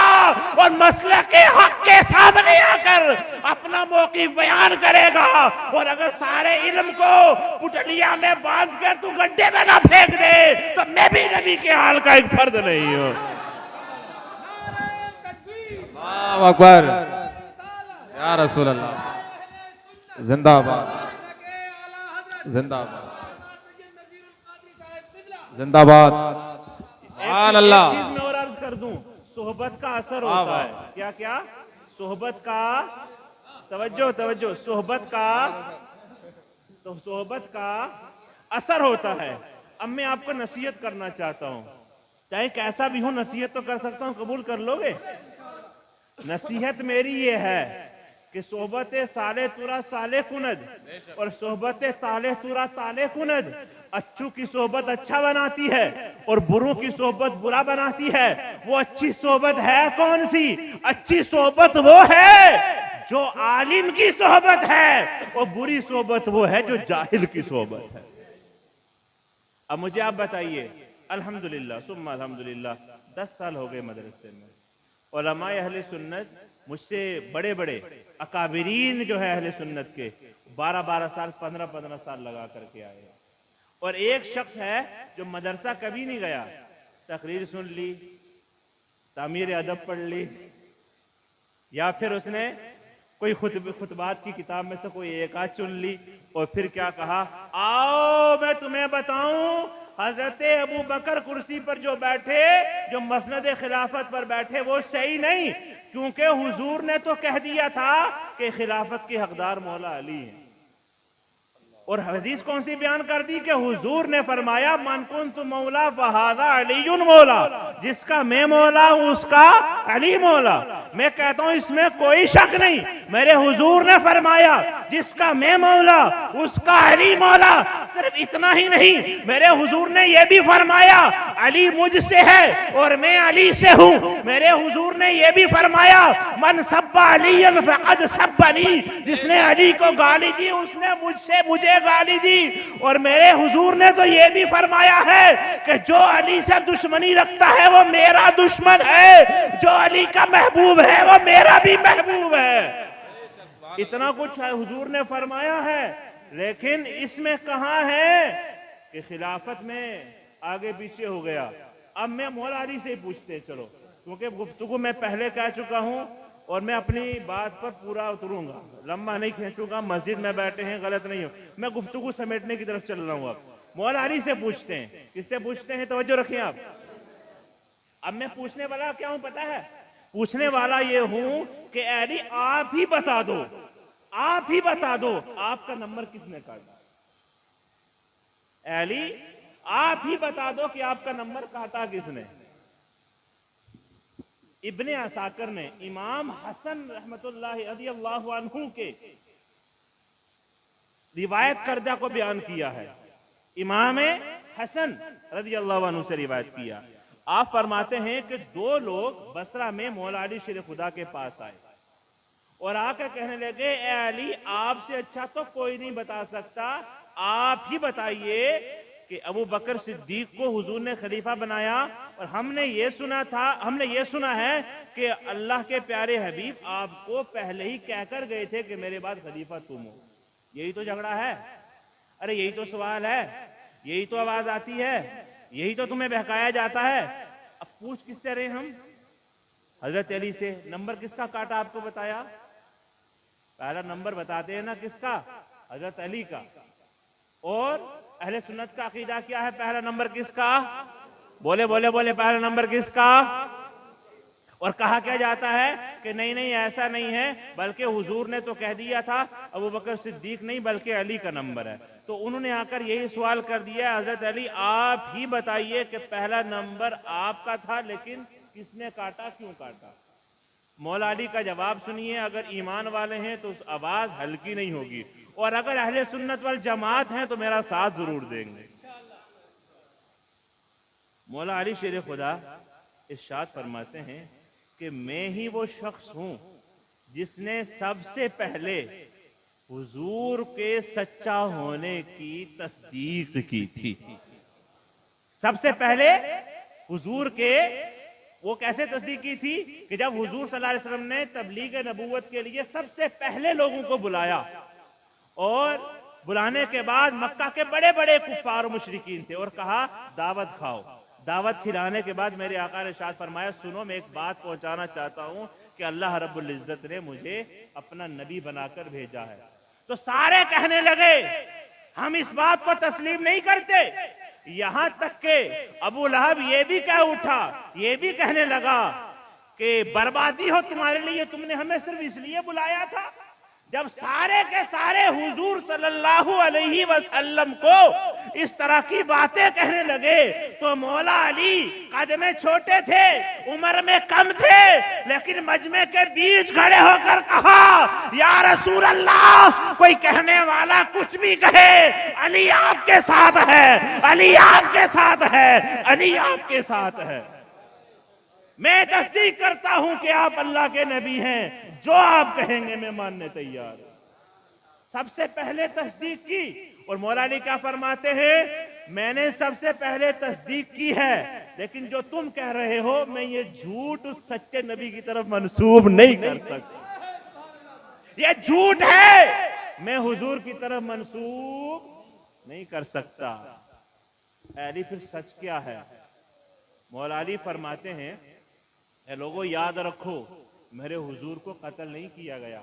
और मसले के हक के सामने आकर अपना मौक़िफ़ बयान करेगा। और अगर सारे इल्म को पुटलिया में बांध कर तू गड्ढे में ना फेंक दे तो मैं भी नबी के हाल का एक फर्द नहीं हूं। अल्लाहु अकबर, या रसूल अल्लाह, जिंदाबाद जिंदाबाद जिंदाबाद। एक चीज मैं और अर्ज कर दूं, सोहबत का असर होता है। क्या क्या? सोहबत का, तवज्जो तवज्जो, सोहबत का असर होता है। अब मैं आपको नसीहत करना चाहता हूं, चाहे कैसा भी हो नसीहत तो कर सकता हूं, कबूल कर लोगे? नसीहत मेरी ये है कि सोहबत साले तुरा साले कुनद और सोहबत ताले तुरा ताले कुनद अच्छू की सोहबत अच्छा बनाती है और बुरों की सोहबत बुरा बनाती है। वो अच्छी सोहबत है कौन सी? अच्छी सोहबत वो है जो आलिम की सोहबत है और बुरी सोहबत वो है जो जाहिल की सोहबत है। अब मुझे आप बताइए, अल्हम्दुलिल्लाह सुम्मा अल्हम्दुलिल्लाह 10 साल हो गए मदरसे में। उलमाए अहले सुन्नत मुझसे बड़े बड़े अकाबिरीन जो है अहले सुन्नत के 12-12 साल 15-15 साल लगा करके आए। और एक शख्स है जो मदरसा कभी नहीं गया, तकरीर सुन ली, तामीर अदब पढ़ ली, या फिर उसने कोई खुतबात की किताब में से कोई एक आध चुन ली और फिर क्या कहा, आओ मैं तुम्हें बताऊं, हजरत अबू बकर कुर्सी पर जो बैठे, जो मसनद खिलाफत पर बैठे, वो सही नहीं, क्योंकि हुजूर ने तो कह दिया था कि खिलाफत के हकदार मौला अली हैं। और हदीस कौन सी बयान कर दी कि हुजूर ने फरमाया, मन कुन्तु मौला फहादा अलीयुन मौला, जिसका मैं मौला हूं उसका अली मौला। मैं कहता हूं इसमें कोई शक नहीं, मेरे हुजूर ने फरमाया जिसका मैं मौला उसका अली मौला। सिर्फ इतना ही नहीं, मेरे हुजूर ने यह भी फरमाया अली मुझसे है और मैं अली से हूं। मेरे हुजूर ने यह भी फरमाया, मन सब्बा अलीयन फक़द सब्बनी, जिसने अली को गाली दी उसने मुझसे मुझे गाली दी। और मेरे हुजूर ने तो यह भी फरमाया है कि जो अली से दुश्मनी रखता है वो मेरा दुश्मन है, जो अली का महबूब है वो मेरा भी महबूब है। इतना कुछ है हुजूर ने फरमाया है, लेकिन इसमें कहां है कि खिलाफत में आगे पीछे हो गया। अब मैं मौला अली से पूछते चलो, क्योंकि गुफ्तगू मैं पहले कह चुका हूं और मैं अपनी बात पर पूरा उतरूंगा, लंबा नहीं खींचूंगा। मस्जिद में बैठे हैं, गलत नहीं हो, मैं गुफ्तगू समेटने की तरफ चल रहा हूं। अब मौला अली से पूछते हैं। किससे पूछते हैं? तवज्जो रखिए आप। अब मैं पूछने वाला क्या हूं पता है? पूछने वाला ये हूं कि अली आप ही बता दो, आप ही बता दो आपका नंबर किसने काटा। अली आप ही बता दो कि आपका नंबर काटा किसने। इब्ने असाकर ने इमाम हसन रहमतुल्लाहि रज़ियल्लाहु अन्हु के रिवायत करदा को बयान किया है। इमाम हसन रज़ियल्लाहु अन्हु से रिवायत किया। आप फरमाते हैं कि 2 लोग बसरा में मौला अली शेर खुदा के पास आए और आकर कहने लगे, ए अली आपसे अच्छा तो कोई नहीं बता सकता, आप ही बताइए कि अबू बकर सिद्दीक को हुजूर ने खलीफा बनाया और हमने ये सुना है कि अल्लाह के प्यारे हबीब आपको पहले ही कहकर गए थे कि मेरे बाद खलीफा तुम हो। यही तो झगड़ा है, अरे यही तो सवाल है, यही तो आवाज आती है, यही तो तुम्हें बहकाया जाता है। अब पूछ किससे रहे हम? हजरत अली से। नंबर किसका काटा आपको बताया? पहला नंबर बताते हैं ना किसका? हजरत अली का। और अहले सुन्नत का अकीदा क्या है? पहला नंबर किसका? बोले बोले बोले, पहला नंबर किसका? और कहा क्या जाता है कि नहीं नहीं ऐसा नहीं है, बल्कि हुजूर ने तो कह दिया था अबू बकर सिद्दीक नहीं बल्कि अली का नंबर है। तो उन्होंने आकर यही सवाल कर दिया, हजरत अली आप ही बताइए कि पहला नंबर आपका था, लेकिन किसने काटा, क्यों काटा? मौला अली का जवाब सुनिए। अगर ईमान वाले हैं तो उस आवाज हल्की नहीं होगी, और अगर अहले सुन्नत वल जमात हैं तो मेरा साथ जरूर देंगे। मौला अली शेर खुदा इरशाद फरमाते हैं कि मैं ही वो शख्स हूं जिसने सबसे पहले हुजूर के सच्चा होने की तस्दीक की थी। सबसे पहले हुजूर के वो कैसे तस्दीक की थी कि जब हुजूर सल्लल्लाहु अलैहि वसल्लम ने तबलीग नबूवत के लिए सबसे पहले लोगों को बुलाया और बुलाने के बाद मक्का के बड़े बड़े कुफ्फार मुशरिकीन थे और कहा दावत खाओ। दावत खिलाने के बाद मेरे आका ने इरशाद फरमाया, सुनो मैं एक बात पहुंचाना चाहता हूं कि अल्लाह रब्बुल इज्जत ने मुझे अपना नबी बनाकर भेजा है। तो सारे कहने लगे हम इस बात को तस्लीम नहीं करते। यहां तक के अबू लहब ये भी कह उठा, ये भी कहने लगा कि बर्बादी हो तुम्हारे लिए, तुमने हमें सिर्फ इसलिए बुलाया था। जब सारे के सारे हुजूर सल्लल्लाहु अलैहि वसल्लम को इस तरह की बातें कहने लगे तो मौला अली कद में छोटे थे, उम्र में कम थे, लेकिन मजमे के बीच खड़े होकर कहा, या रसूल अल्लाह, कोई कहने वाला कुछ भी कहे, अली आपके साथ है, अली आपके साथ है, अली आपके साथ है। मैं तस्दीक करता हूं कि आप अल्लाह के नबी हैं, जो आप कहेंगे मैं मानने तैयार हूं। सबसे पहले तस्दीक की। और मौला अली क्या फरमाते हैं, मैंने सबसे पहले तस्दीक की है, लेकिन जो तुम कह रहे हो मैं ये झूठ उस सच्चे नबी की तरफ मंसूब नहीं कर सकता। ये झूठ है, मैं हुजूर की तरफ मंसूब नहीं कर सकता। अली फिर सच क्या है? मौला अली फरमाते हैं, ए लोगों याद रखो, मेरे हुजूर को कत्ल नहीं किया गया,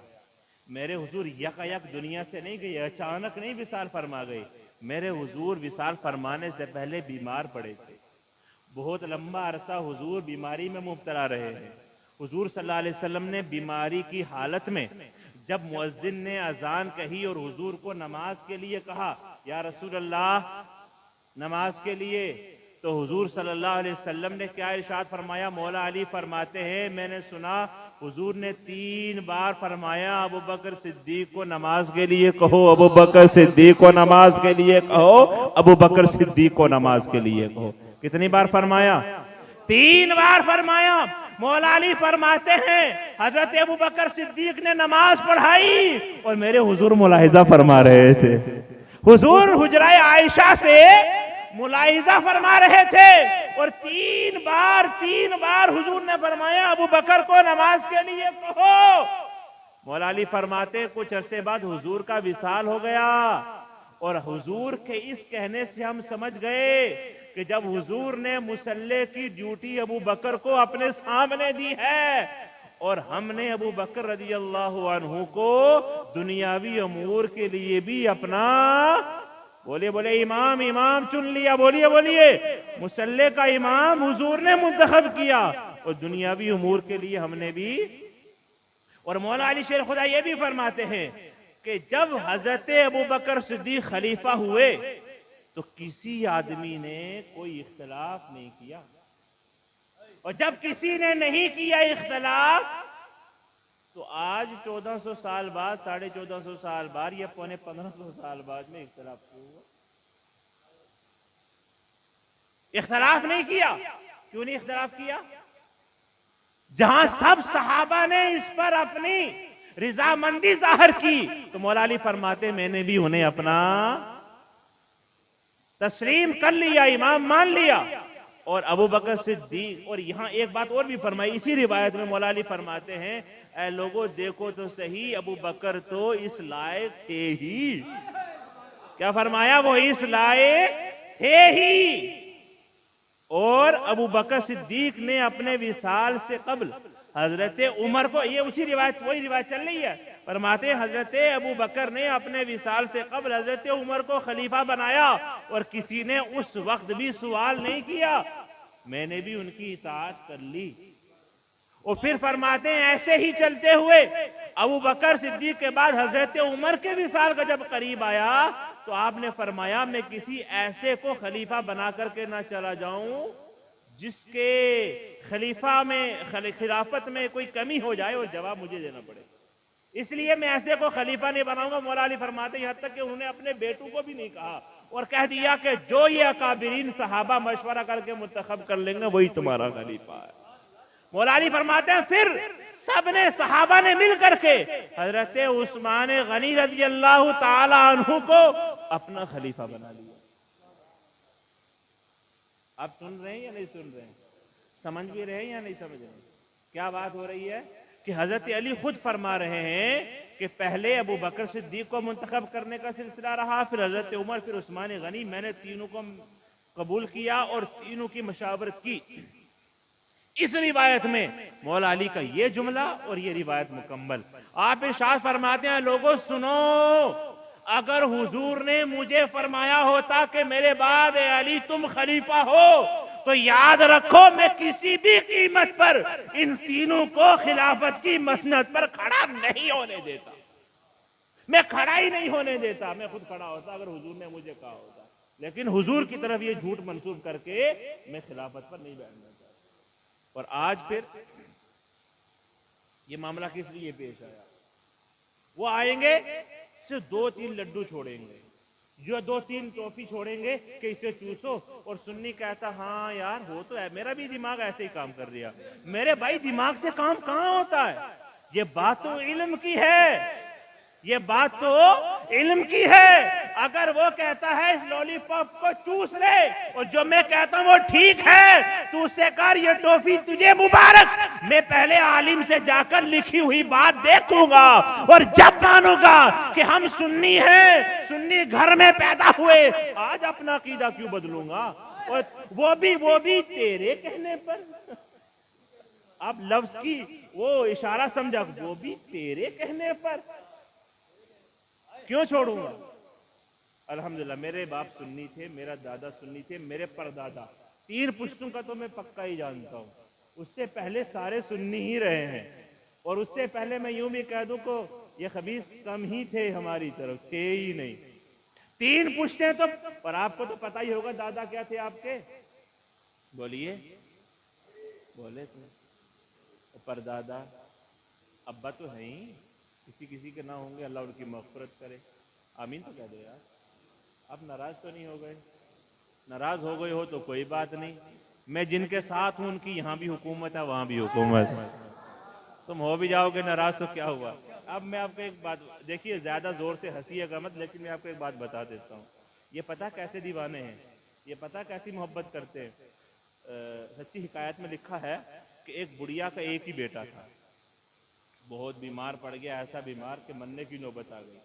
मेरे हुजूर यकायक दुनिया से नहीं गए, अचानक नहीं विसाल फरमा गए। मेरे हुजूर विसाल फरमाने से पहले बीमार पड़े थे, बहुत लंबा अरसा हुजूर बीमारी में मुब्तला रहे हैं। हुजूर सल्लल्लाहु अलैहि वसल्लम ने बीमारी की हालत में जब मुअज्जिन ने अजान कही और हुजूर को नमाज के लिए कहा, या रसूल अल्लाह नमाज के लिए, तो हुजूर सल्लल्लाहु अलैहि वसल्लम ने क्या इरशाद फरमाया? मौला अली फरमाते हैं, मैंने सुना हुजूर ने 3 बार फरमाया, अबू बकर सिद्दीक को नमाज के लिए कहो, अबू बकर सिद्दीक को नमाज के लिए कहो, अबू बकर सिद्दीक को नमाज के लिए कहो। कितनी बार फरमाया? 3 बार फरमाया। मौला अली फरमाते हैं, हजरत अबू बकर सिद्दीक ने नमाज पढ़ाई और मेरे हुजूर मुलाहिजा फरमा रहे थे। हुजूर हुजरा आयशा से मुलाहिजा फरमा रहे थे और 3 बार हुजूर ने फरमाया, अबू बकर को नमाज के लिए कहो। मौला अली फरमाते, कुछ अरसे बाद हुजूर का विसाल हो गया और हुजूर के इस कहने से हम समझ गए कि जब हुजूर ने मुसल्ले की ड्यूटी अबू बकर को अपने सामने दी है और हमने अबू बकर रज़ी अल्लाहु अन्हु को दुनियावी अमूर के लिए भी अपना, बोलिए बोले इमाम, इमाम चुन लिया, बोलिए बोलिए, मुसल्ले का इमाम हुजूर ने मुंतखब किया और दुनियावी उमूर के लिए हमने भी। और मौला अली शेर खुदा ये भी फरमाते हैं कि जब हजरत अबू बकर सिद्दीक खलीफा हुए तो किसी आदमी ने कोई इख्तलाफ नहीं किया, और जब किसी ने नहीं किया इख्तलाफ तो आज 1400 साल बाद, 1450 साल बाद या 1500 साल बाद में इख्तलाफ क्यों हुआ? इख्तलाफ नहीं किया। क्यों नहीं इख्तलाफ किया? जहां सब सहाबा ने इस पर अपनी रिजामंदी जाहिर की तो मौला अली फरमाते, मैंने भी उन्हें अपना तस्लीम कर लिया, इमाम मान लिया। और अबू बकर सिद्दीक, और यहां एक बात और भी फरमाई इसी रिवायत में, मौला अली फरमाते हैं, ऐ लोगों देखो तो सही, अबू बकर तो इस लायक थे ही। क्या फरमाया? वो इस लायक थे ही। और अबू बकर सिद्दीक ने अपने विसाल से कबल हजरत उमर को, ये उसी रिवायत, वही रिवायत चल रही है, फरमाते हजरत अबू बकर ने अपने विसाल से कबल हजरत उमर को खलीफा बनाया और किसी ने उस वक्त भी सवाल नहीं किया, मैंने भी उनकी इताअत कर ली। और फिर फरमाते हैं, ऐसे ही चलते हुए अबू बकर सिद्दीक के बाद हजरत उमर के विसाल का जब करीब आया तो आपने फरमाया, मैं किसी ऐसे को खलीफा बना करके ना चला जाऊं जिसके खलीफा में, खिलाफत में कोई कमी हो जाए और जवाब मुझे देना पड़े, इसलिए मैं ऐसे को खलीफा नहीं बनाऊंगा। मौला अली फरमाते हैं, यहाँ तक कि उन्होंने अपने बेटों को भी नहीं कहा और कह दिया कि जो ये अकाबिरीन सहाबा मशवरा करके मुंतखब कर लेंगे वही तुम्हारा खलीफा है। मौला अली फरमाते हैं, फिर सबने सहाबा ने मिल करके हजरत उस्मान गनी रज़ी अल्लाह ताला अन्हु को अपना खलीफा बना लिया। आप सुन रहे हैं या नहीं सुन रहे हैं? समझ भी रहे हैं या नहीं समझ रहे? क्या बात हो रही है कि हजरत अली खुद फरमा रहे हैं कि पहले अबू बकर सिद्दीक को मुंतखब करने का सिलसिला रहा, फिर हजरत उमर, फिर उस्मान गनी, मैंने तीनों को कबूल किया और तीनों की मशावरत की। इस रिवायत में मौला अली का ये जुमला और ये रिवायत मुकम्मल। आप इरशाद फरमाते हैं, लोगों सुनो, अगर हुजूर ने मुझे फरमाया होता कि मेरे बाद ए अली तुम खलीफा हो, तो याद रखो मैं किसी भी कीमत पर इन तीनों को खिलाफत की मसनद पर खड़ा नहीं होने देता। मैं खड़ा ही नहीं होने देता, मैं खुद खड़ा होता अगर हुजूर ने मुझे कहा होता। लेकिन हुजूर की तरफ ये झूठ मंसूब करके मैं खिलाफत पर नहीं बैठना चाहता। और आज फिर ये मामला किस लिए पेश आया? वो आएंगे, सिर्फ 2-3 लड्डू छोड़ेंगे, जो 2-3 टॉफी छोड़ेंगे कि इसे चूसो, और सुन्नी कहता हाँ यार हो तो है, मेरा भी दिमाग ऐसे ही काम कर दिया। मेरे भाई दिमाग से काम कहां होता है? ये बात तो इल्म की है, ये बात तो इल्म की है। अगर वो कहता है इस लॉलीपॉप को चूस ले, और जो मैं कहता हूं वो ठीक है, तू उससे कर ये टॉफी तुझे मुबारक। मैं पहले आलिम से जाकर लिखी हुई बात देखूंगा, और जब मानूंगा कि हम सुन्नी हैं, सुन्नी घर में पैदा हुए, आज अपना अकीदा क्यों बदलूंगा? और वो भी तेरे कहने पर। अब लफ्ज की वो इशारा समझा, वो भी तेरे कहने पर क्यों छोड़ूंगा? अल्हम्दुलिल्लाह मेरे बाप सुन्नी थे, मेरा दादा सुन्नी थे, मेरे परदादा, 3 पुश्तों का तो मैं पक्का ही जानता हूँ। उससे पहले सारे सुन्नी ही रहे हैं, और उससे पहले मैं यूं भी कह दूं को ये खबीस कम ही थे हमारी तरफ, थे ही नहीं। 3 पुश्तें तो, पर आपको तो पता ही होगा दादा क्या थे आपके, बोलिए, बोले तो परदादा, अब्बा तो है ही, किसी के ना होंगे, अल्लाह उनकी मग़फ़िरत करे, आमीन तो कह दो यार। आप नाराज तो नहीं हो गए? नाराज हो गए हो तो कोई बात नहीं, मैं जिनके साथ हूं उनकी यहाँ भी हुकूमत है, वहां भी हुकूमत है। तुम हो भी जाओगे नाराज तो क्या हुआ? अब मैं आपको एक बात, देखिए ज्यादा जोर से हंसिएगा मत, लेकिन मैं आपको एक बात बता देता हूँ। ये पता कैसे दीवाने हैं, ये पता कैसी मोहब्बत करते हैं। सच्ची हिकायत में लिखा है कि एक बुढ़िया का एक ही बेटा था, बहुत बीमार पड़ गया, ऐसा बीमार कि मरने की नौबत आ गई।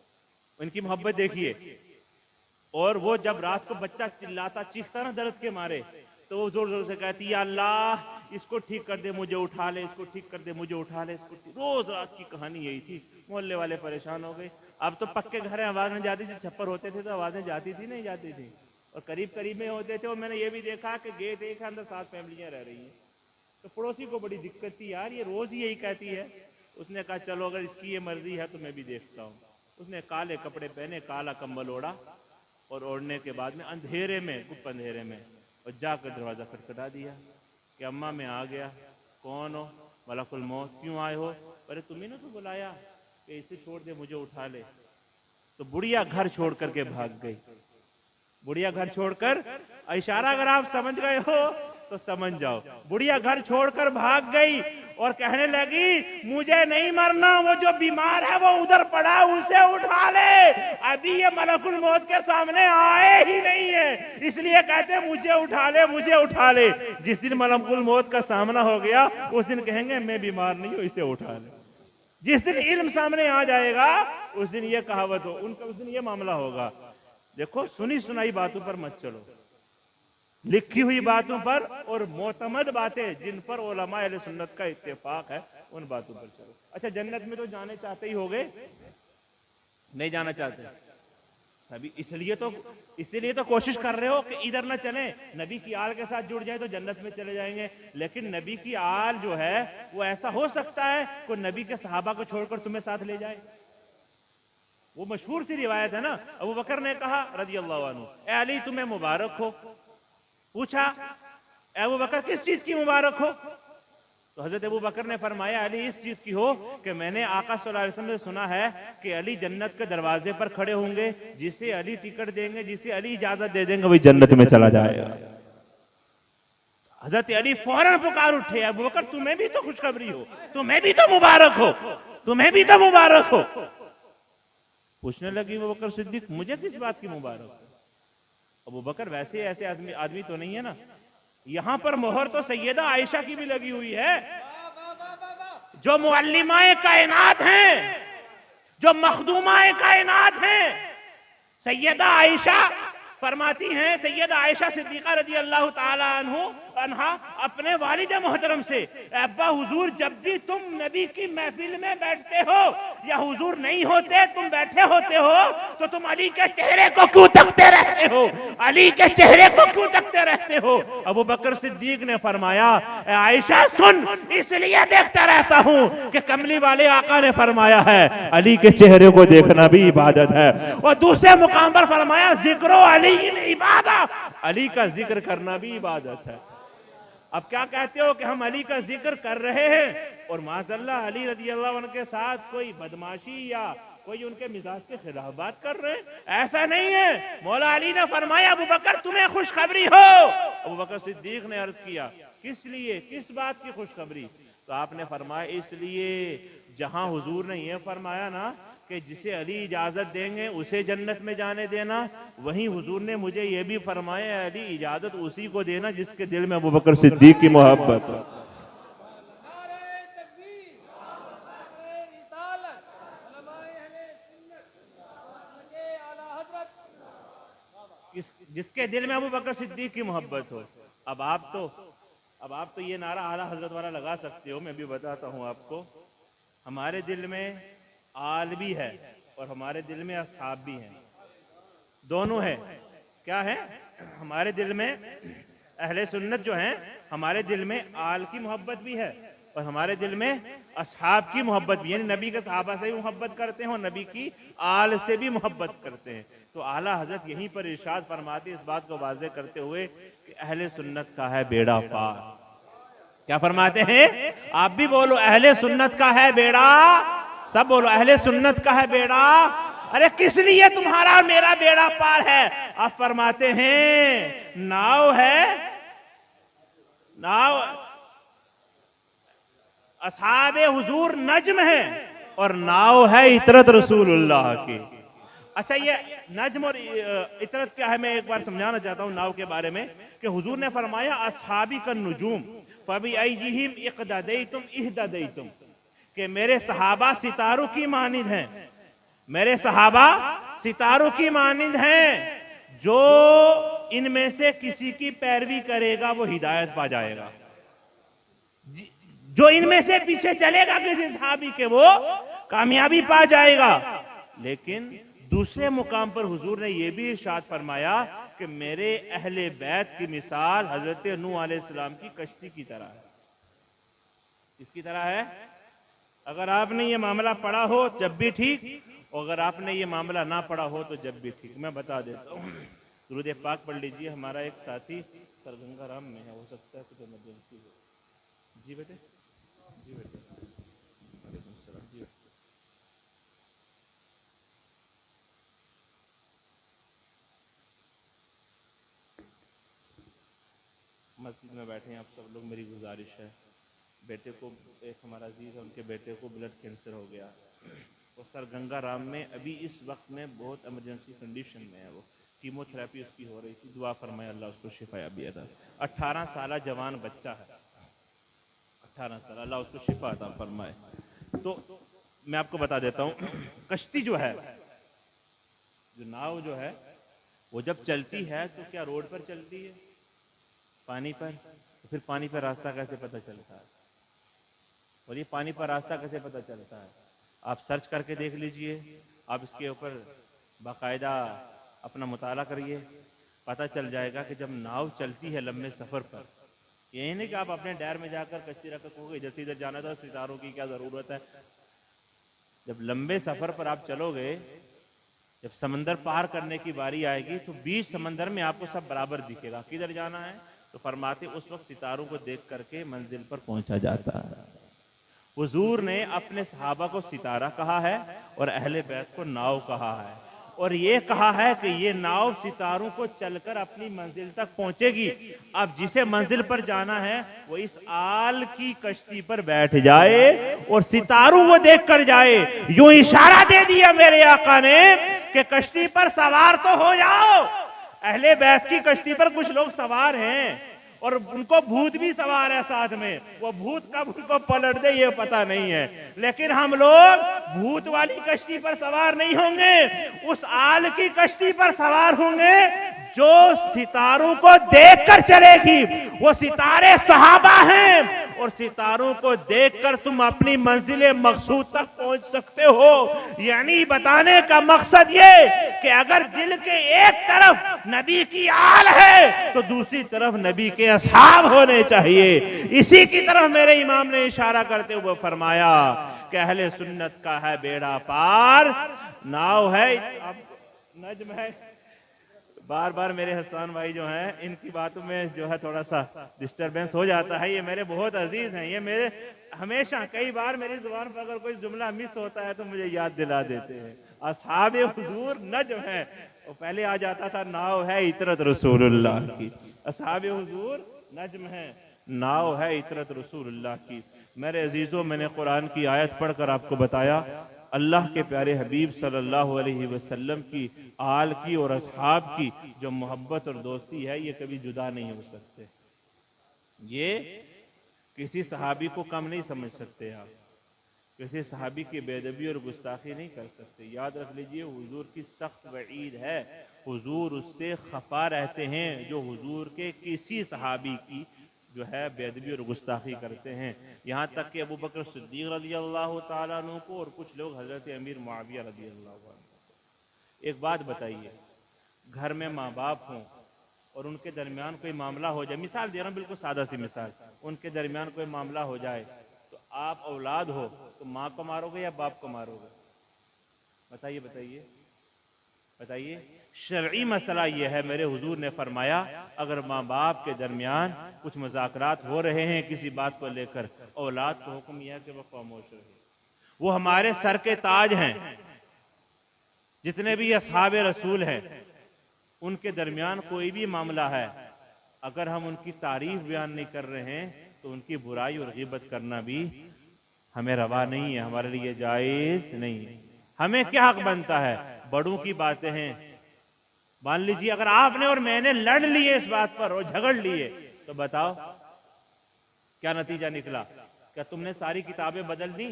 उनकी मोहब्बत देखिए। और वो जब रात को बच्चा चिल्लाता, चीखता ना दर्द के मारे, तो वो जोर जोर से कहती है, अल्लाह इसको ठीक कर दे, मुझे उठा ले, इसको ठीक कर दे, मुझे उठा ले, इसको। रोज रात की कहानी यही थी। मोहल्ले वाले परेशान हो गए। अब तो पक्के घर है, आवाज नहीं जाती थी, छप्पर होते थे तो आवाजें जाती थी नहीं जाती थी, और करीब करीब में होते थे। और मैंने ये भी देखा कि गेट एक है, अंदर 7 फैमिलियां रह रही हैं। तो पड़ोसी को बड़ी दिक्कत थी, यार ये रोज ही यही कहती है। उसने कहा चलो अगर इसकी ये मर्जी है तो मैं भी देखता हूँ। उसने काले कपड़े पहने, काला कंबल ओढ़ा, और ओढ़ने के बाद में अंधेरे में, गुप्त अंधेरे में, और जाकर दरवाजा खटखटा दिया कि अम्मा मैं आ गया। कौन हो? मलकुल मौत। क्यों आए हो? अरे तुम्ही ने तो बुलाया कि इसे छोड़ दे, मुझे उठा ले। तो बुढ़िया घर छोड़ करके भाग गई। बुढ़िया घर छोड़कर, इशारा अगर आप समझ गए हो तो समझ जाओ। बुढ़िया घर छोड़कर भाग गई और कहने लगी मुझे नहीं मरना, वो जो बीमार है वो उधर पड़ा, उसे उठा ले। अभी ये मलकुल मौत के सामने आए ही नहीं है, इसलिए कहते मुझे उठा ले, मुझे उठा ले। जिस दिन मलकुल मौत का सामना हो गया उस दिन कहेंगे मैं बीमार नहीं हूं, इसे उठा ले। जिस दिन इल्म सामने आ जाएगा उस दिन ये कहावत हो, उनका उस दिन ये मामला होगा। देखो सुनी सुनाई बातों पर मत चलो, लिखी हुई बातों पर और मोतमद बातें जिन पर उलमा अहले सुन्नत का इत्तेफाक है उन बातों पर चलो। अच्छा जन्नत में तो जाने चाहते ही होगे, नहीं जाना चाहते सभी, इसलिए तो कोशिश कर रहे हो कि इधर ना चले, नबी की आल के साथ जुड़ जाए तो जन्नत में चले जाएंगे। लेकिन नबी की आल जो है वो ऐसा हो सकता है कोई नबी के सहाबा को छोड़कर तुम्हें साथ ले जाए। वो मशहूर सी रिवायत है ना, अबू बकर ने कहा रज़ी अल्लाह अन्हु, ए अली तुम्हें मुबारक हो। पूछा अबू बकर किस चीज की मुबारक हो? तो हजरत अबू बकर ने फरमाया अली इस चीज की हो कि मैंने आका सल्लल्लाहु अलैहि वसल्लम से सुना है कि अली जन्नत के दरवाजे पर खड़े होंगे, जिसे अली टिकट देंगे, जिसे अली इजाजत दे देंगे वही जन्नत में चला जाएगा। हजरत अली फौरन पुकार उठे, अबू बकर तुम्हें भी तो खुशखबरी हो, तुम्हें भी तो मुबारक हो, तुम्हें भी तो मुबारक हो। पूछने लगी अबू बकर सिद्दीक मुझे किस बात की मुबारक हो? अबू बकर वैसे ऐसे आदमी तो नहीं है ना, यहां पर मोहर तो सैयदा आयशा की भी लगी हुई है, जो मुअल्लिमाए कायनात हैं, जो मखदूमाए कायनात हैं। सैयदा आयशा फरमाती हैं, सैयदा आयशा सिद्दीका रजी अल्लाह ताला अन्हा अपने वालिद मोहतरम से, अब्बा हुजूर जब भी तुम नबी की महफिल में बैठते हो या हुजूर नहीं होते, तुम बैठे होते हो, तो तुम अली के चेहरे को क्यों तकते रहते हो? अली के चेहरे को क्यों तकते रहते हो? अबू बकर सिद्दीक ने फरमाया, आयशा सुन, इसलिए देखता रहता हूं कि कमली वाले आका ने फरमाया है अली के चेहरे को देखना भी इबादत है। और दूसरे मुकाम पर फरमाया, जिक्रो अली इबादत, अली का जिक्र करना भी इबादत है। अब क्या कहते हो कि हम अली का जिक्र कर रहे हैं और माज़अल्लाह अली रज़ी अल्लाह अन्हु के साथ कोई बदमाशी या कोई उनके मिजाज के खिलाफ बात कर रहे हैं? ऐसा नहीं है। मौला अली ने फरमाया, अबू बकर तुम्हें खुशखबरी हो। अबू बकर सिद्दीक ने अर्ज किया, किस लिए, किस बात की खुशखबरी? तो आपने फरमाया, इसलिए जहां हुजूर ने यह फरमाया ना कि जिसे अली इजाजत देंगे उसे जन्नत में जाने देना, वहीं हुजूर ने मुझे यह भी फरमाया, अली इजाजत उसी को देना जिसके दिल में अबू बकर सिद्दीक की मोहब्बत है। जिसके दिल में अबू बकर सिद्दीक की मोहब्बत हो। अब आप तो ये नारा आला हजरत वाला लगा सकते हो, मैं भी बताता हूँ आपको। हमारे दिल में आल भी है और हमारे दिल में अस्हाब भी हैं, दोनों है। क्या है? हमारे दिल में अहले सुन्नत जो हैं, हमारे दिल में आल की मोहब्बत भी है और हमारे दिल में अस्हाब की मोहब्बत भी, यानी नबी के सहाबा से भी मोहब्बत करते हैं और नबी की आल से भी मोहब्बत करते हैं। तो आला हजरत यहीं पर इरशाद फरमाते इस बात को वाज़ेह करते हुए कि अहले सुन्नत का है बेड़ा पार। क्या फरमाते हैं? आप भी बोलो, अहले सुन्नत का है बेड़ा, सब बोलो अहले सुन्नत का है बेड़ा। अरे किस लिए तुम्हारा और मेरा बेड़ा पार है? आप फरमाते हैं, नाव है, नाव असहाबे हुजूर नज्म है और नाव है इतरत रसूलुल्लाह की। अच्छा, ये नज्म और इतरत क्या है, मैं एक बार समझाना चाहता हूँ नाव के बारे में कि हुजूर ने फरमाया, असहाबी का नुजूम फबिअय्यिहिम इक़्तदैतुम इह्तदैतुम, कि मेरे सहाबा सितारों की मानिंद हैं, मेरे सहाबा सितारों की मानिंद हैं, जो इनमें से किसी की पैरवी करेगा वो हिदायत पा जाएगा, जो इनमें से पीछे चलेगा किसी सहाबी के वो कामयाबी पा जाएगा। लेकिन दूसरे मुकाम पर हुजूर ने यह भी इरशाद फरमाया कि मेरे अहले बैत की मिसाल हजरत नूह अलैहिस्सलाम की कश्ती की तरह है। किसकी तरह है? अगर आपने ये मामला पढ़ा हो जब भी ठीक, और अगर आपने ये मामला ना पढ़ा हो तो जब भी ठीक। मैं बता देता हूँ, दुरूद पाक पढ़ लीजिए। हमारा एक साथी सरगंगा राम में है, हो सकता है कुछ इमरजेंसी हो। जी बेटे, जी बेटे, वालेकुम सलाम। जी मस्जिद में बैठे हैं आप सब लोग, मेरी गुजारिश है, बेटे को, एक हमारा अजीज है, उनके बेटे को ब्लड कैंसर हो गया और सर गंगा राम में अभी इस वक्त में बहुत इमरजेंसी कंडीशन में है। वो कीमोथेरेपी उसकी हो रही थी। दुआ फरमाए अल्लाह उसको शिफा भी अता। 18 साल जवान बच्चा है, 18 साल, अल्लाह उसको शिफा अता फरमाए। तो मैं आपको बता देता हूँ, कश्ती जो है, जो नाव जो है, वो जब चलती है तो क्या रोड पर चलती है? पानी पर। तो फिर पानी पर रास्ता कैसे पता चलता है? और ये पानी पर रास्ता कैसे पता चलता है? आप सर्च करके देख लीजिए, आप इसके ऊपर बाकायदा अपना मुताला करिए, पता चल जाएगा कि जब नाव चलती है लंबे सफ़र पर, यही नहीं कि आप अपने डैर में जाकर कश्ती रख कहोगे इधर से इधर जाना था, सितारों की क्या ज़रूरत है। जब लंबे सफ़र पर आप चलोगे, जब समंदर पार करने की बारी आएगी तो बीच समंदर में आपको सब बराबर दिखेगा, किधर जाना है। तो फरमाते उस वक्त सितारों को देख करके मंजिल पर पहुंचा जाता है। हुजूर ने अपने सहाबा को सितारा कहा है और अहले बैत को नाव कहा है, और ये कहा है कि ये नाव सितारों को चलकर अपनी मंजिल तक पहुंचेगी। अब जिसे मंजिल पर जाना है वो इस आल की कश्ती पर बैठ जाए और सितारों को देख कर जाए। यूं इशारा दे दिया मेरे आका ने कि कश्ती पर सवार तो हो जाओ। अहले बैत की कश्ती पर कुछ लोग सवार हैं और उनको भूत भी सवार है साथ में, वो भूत कब उनको पलट दे ये पता नहीं है। लेकिन हम लोग भूत वाली कश्ती पर सवार नहीं होंगे, उस आल की कश्ती पर सवार होंगे जो सितारों को देखकर चलेगी। वो सितारे सहाबा हैं, और सितारों को देखकर तुम अपनी मंजिल मकसूद तक पहुंच सकते हो। यानी बताने का मकसद ये कि अगर दिल के एक तरफ नबी की आल है तो दूसरी तरफ नबी के असहाब होने चाहिए। इसी की तरफ मेरे इमाम ने इशारा करते हुए फरमाया कि अहले सुन्नत का है बेड़ा पार, नाव है अब नज्म है। बार बार मेरे हसन भाई जो हैं इनकी बातों में जो है थोड़ा सा डिस्टरबेंस हो जाता है। ये मेरे बहुत अजीज हैं, ये मेरे हमेशा कई बार मेरी जुबान पर अगर कोई जुमला मिस होता है तो मुझे याद दिला देते हैं। असहाब हुजूर नज्म है, वो पहले आ जाता था नाव है इतरत रसूलुल्लाह की। असहाब हुजूर नज्म है, नाव है इतरत रसूलुल्लाह की। मेरे अजीजों, मैंने कुरान की आयत पढ़कर आपको बताया अल्लाह के प्यारे हबीब सल्लल्लाहु अलैहि वसल्लम की आल की और असहाब की जो मोहब्बत और दोस्ती है ये कभी जुदा नहीं हो सकते। ये किसी सहाबी को कम नहीं समझ सकते आप, किसी सहाबी की बेदबी और गुस्ताखी नहीं कर सकते। याद रख लीजिए हुजूर की सख्त वईद है, हुजूर उससे खफा रहते हैं जो हुजूर के किसी सहाबी की जो है बेदबी और गुस्ताखी करते हैं। यहाँ तक कि अबू बकर सिद्दीक रज़ियल्लाहु ताला अन्हु को और कुछ लोग हजरत अमीर मुआविया रज़ियल्लाहु अन्हु को। एक बात बताइए, घर में माँ बाप हों और उनके दरमियान कोई मामला हो जाए, मिसाल दे रहा हूँ बिल्कुल सादा सी मिसाल, उनके दरमियान कोई मामला हो जाए तो आप औलाद हो तो माँ को मारोगे या बाप को मारोगे? बताइए बताइए बताइए। शरई मसला यह है, मेरे हुजूर ने फरमाया अगर माँ बाप के दरमियान कुछ मुज़ाकरात हो रहे हैं किसी बात को लेकर, औलाद को हुक्म यह है कि वह खामोश रहे। वो हमारे सर के ताज हैं। जितने भी असहाबे रसूल हैं उनके दरमियान कोई भी मामला है, अगर हम उनकी तारीफ बयान नहीं कर रहे हैं तो उनकी बुराई और गिबत करना भी हमें रवा नहीं है, हमारे लिए जायज नहीं है। हमें क्या हक बनता है? बड़ों की बातें हैं। मान लीजिए अगर आपने और मैंने लड़ लिए इस बात पर और झगड़ लिए तो बताओ क्या नतीजा निकला? क्या तुमने सारी किताबें बदल दी?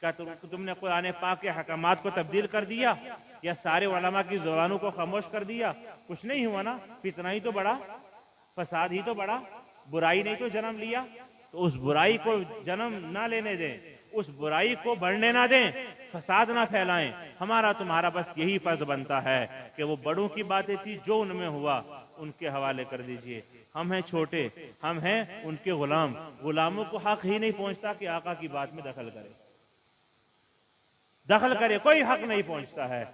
क्या तुमने कुरान पाक के हकामात को तब्दील कर दिया या सारे उलमा की ज़ुबानों को खामोश कर दिया? कुछ नहीं हुआ ना। फितना ही तो बढ़ा, फसाद ही तो बढ़ा, बुराई नहीं तो जन्म लिया। तो उस बुराई को जन्म ना लेने दें, उस बुराई को बढ़ने ना दें, फसाद ना फैलाएं। हमारा तुम्हारा बस यही फर्ज बनता है कि वो बड़ों की बातें थी जो उनमें हुआ उनके हवाले कर दीजिए। हम हैं छोटे, हम हैं उनके गुलाम, गुलामों को हक ही नहीं पहुंचता कि आका की बात में दखल करे, कोई हक नहीं पहुंचता है।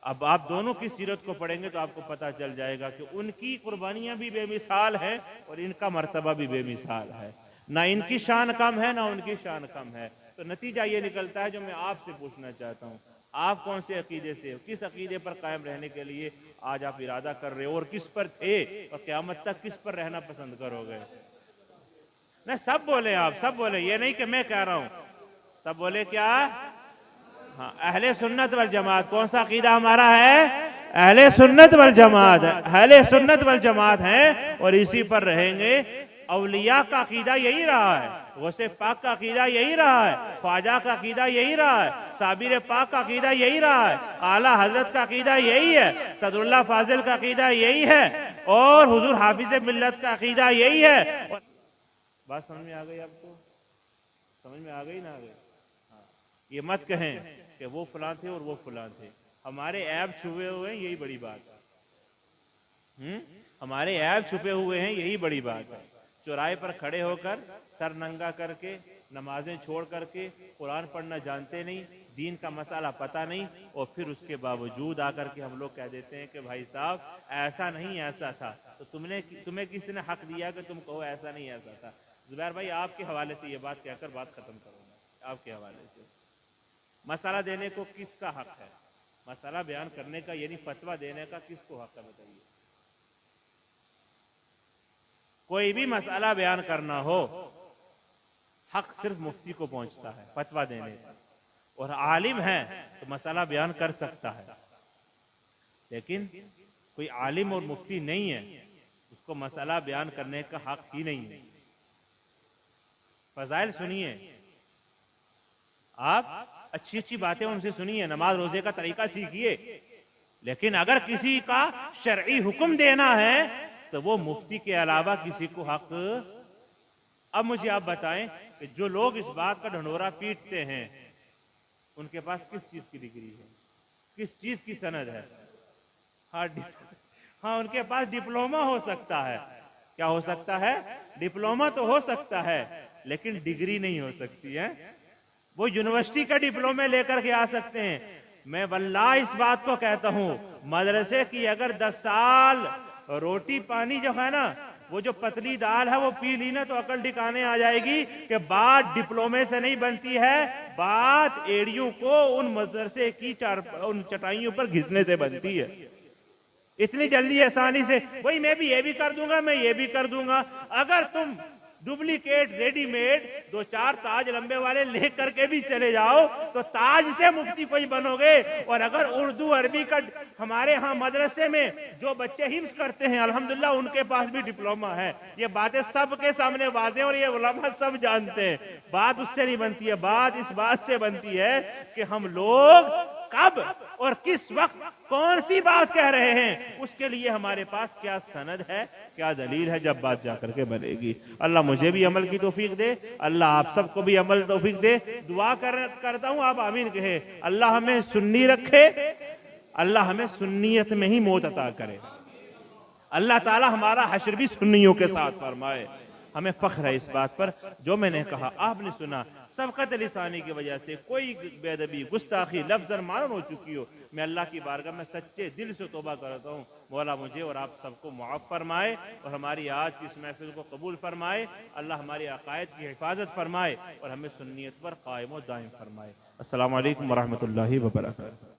अब आप दोनों की सीरत को पढ़ेंगे तो आपको पता चल जाएगा कि उनकी कुर्बानियां भी बेमिसाल हैं और इनका मर्तबा भी बेमिसाल है। ना इनकी शान कम है ना उनकी शान कम है। तो नतीजा ये निकलता है जो मैं आपसे पूछना चाहता हूँ, आप कौन से अकीदे से हो? किस अकीदे पर कायम रहने के लिए आज आप इरादा कर रहे हो और किस पर थे और क़यामत तक किस पर रहना पसंद करोगे? नहीं, सब बोले, आप सब बोले, ये नहीं कि मैं कह रहा हूँ, सब बोले। क्या? हाँ, अहले सुन्नत वल जमात। कौन सा अकीदा हमारा है? अहले सुन्नत वल जमात। अहले सुन्नत वल जमात है और इसी पर रहेंगे। औलिया का अकीदा यही रहा है, गौसे पाक का अकीदा यही रहा है, ख्वाजा का अकीदा यही रहा है, साबिर पाक का अकीदा यही रहा है, आला हजरत का अकीदा यही है, सदरुल्लाह फाजिल का अकीदा यही है और हुजूर हाफिज मिल्लत का अकीदा यही है। बात समझ में आ गई आपको? समझ में आ गई ना? आ गई? हाँ। ये मत कहें कि वो फलां थे और वो फलां थे। हमारे ऐब छुपे हुए हैं, यही बड़ी बात है। हमारे ऐब छुपे हुए हैं, यही बड़ी बात है। चौराहे पर खड़े होकर सर नंगा करके नमाजें छोड़ करके कुरान पढ़ना जानते नहीं, दीन का मसाला पता नहीं, और फिर उसके बावजूद आकर के हम लोग कह देते हैं कि भाई साहब ऐसा नहीं ऐसा था। तो तुम्हें किसी ने हक दिया कि तुम कहो ऐसा नहीं ऐसा था? जुबैर भाई आपके हवाले से ये बात कहकर बात खत्म करूंगा। आपके हवाले से मसाला देने को किसका हक है? मसाला बयान करने का यानी फतवा देने का किसको हक है? बताइए। कोई भी मसाला बयान करना हो, हक सिर्फ मुफ्ती को पहुंचता है फतवा देने का, और आलिम है तो मसाला बयान कर सकता है। लेकिन कोई आलिम और मुफ्ती नहीं है, उसको उसको मसला बयान करने का हक ही नहीं है। फजाइल सुनिए, आप अच्छी अच्छी बातें उनसे सुनिए, नमाज रोजे का तरीका सीखिए, लेकिन अगर किसी का शरई हुक्म देना है तो वो मुफ्ती के अलावा किसी को हक। अब मुझे आप बताएं कि जो लोग इस बात का ढंढोरा पीटते हैं उनके पास किस चीज की डिग्री है, किस चीज की सनद है? हाँ, उनके पास डिप्लोमा हो सकता है। क्या हो सकता है? डिप्लोमा तो हो सकता है, लेकिन डिग्री नहीं हो सकती है। वो यूनिवर्सिटी का डिप्लोमा लेकर के आ सकते हैं। मैं वल्लाह इस बात को कहता हूं, मदरसे की अगर 10 साल रोटी पानी जो है ना, वो जो पतली दाल है वो पी ली ना, तो अकल ठिकाने आ जाएगी कि बात डिप्लोमे से नहीं बनती है, बात एड़ियों को उन मदरसे की उन चटाइयों पर घिसने से बनती है। इतनी जल्दी आसानी से वही मैं भी ये भी कर दूंगा, मैं ये भी कर दूंगा। अगर तुम डुप्लीकेट रेडीमेड 2-4 ताज लंबे वाले ले करके भी चले जाओ तो ताज से मुफ्ती कोई बनोगे। और अगर उर्दू अरबी का हमारे यहाँ मदरसे में जो बच्चे हिफ्ज करते हैं अल्हम्दुलिल्लाह उनके पास भी डिप्लोमा है। ये बातें सबके सामने वाज़ेह और ये उलमा सब जानते हैं। बात उससे नहीं बनती है, बात इस बात से बनती है कि हम लोग कब और किस वक्त कौन सी बात कह रहे हैं, उसके लिए हमारे पास क्या सनद है, क्या दलील है, जब बात जाकर के बनेगी। अल्लाह मुझे भी अमल की तौफीक दे, अल्लाह आप सबको भी अमल तौफीक दे। दुआ करता हूं, आप आमीन कहे। अल्लाह हमें सुन्नी रखे, अल्लाह हमें सुन्नियत में ही मौत अता करे। अल्लाह ताला हमारा हश्र भी सुन्नियों के साथ फरमाए। हमें फख्र है इस बात पर, जो मैंने कहा आपने सुना, सबकत लिसानी की वजह से कोई बेअदबी गुस्ताखी लफ्ज़ मालूम हो चुकी हो, मैं अल्लाह की बारगाह में सच्चे दिल से तौबा करता हूँ। मौला मुझे और आप सबको मुआफ़ फरमाए और हमारी आज की इस महफिल को कबूल फरमाए। अल्लाह हमारी अकायद की हिफाजत फरमाए और हमें सुन्नियत पर कायम व दायम फरमाए। अस्सलामु अलैकुम व रहमतुल्लाहि व बरकातहू।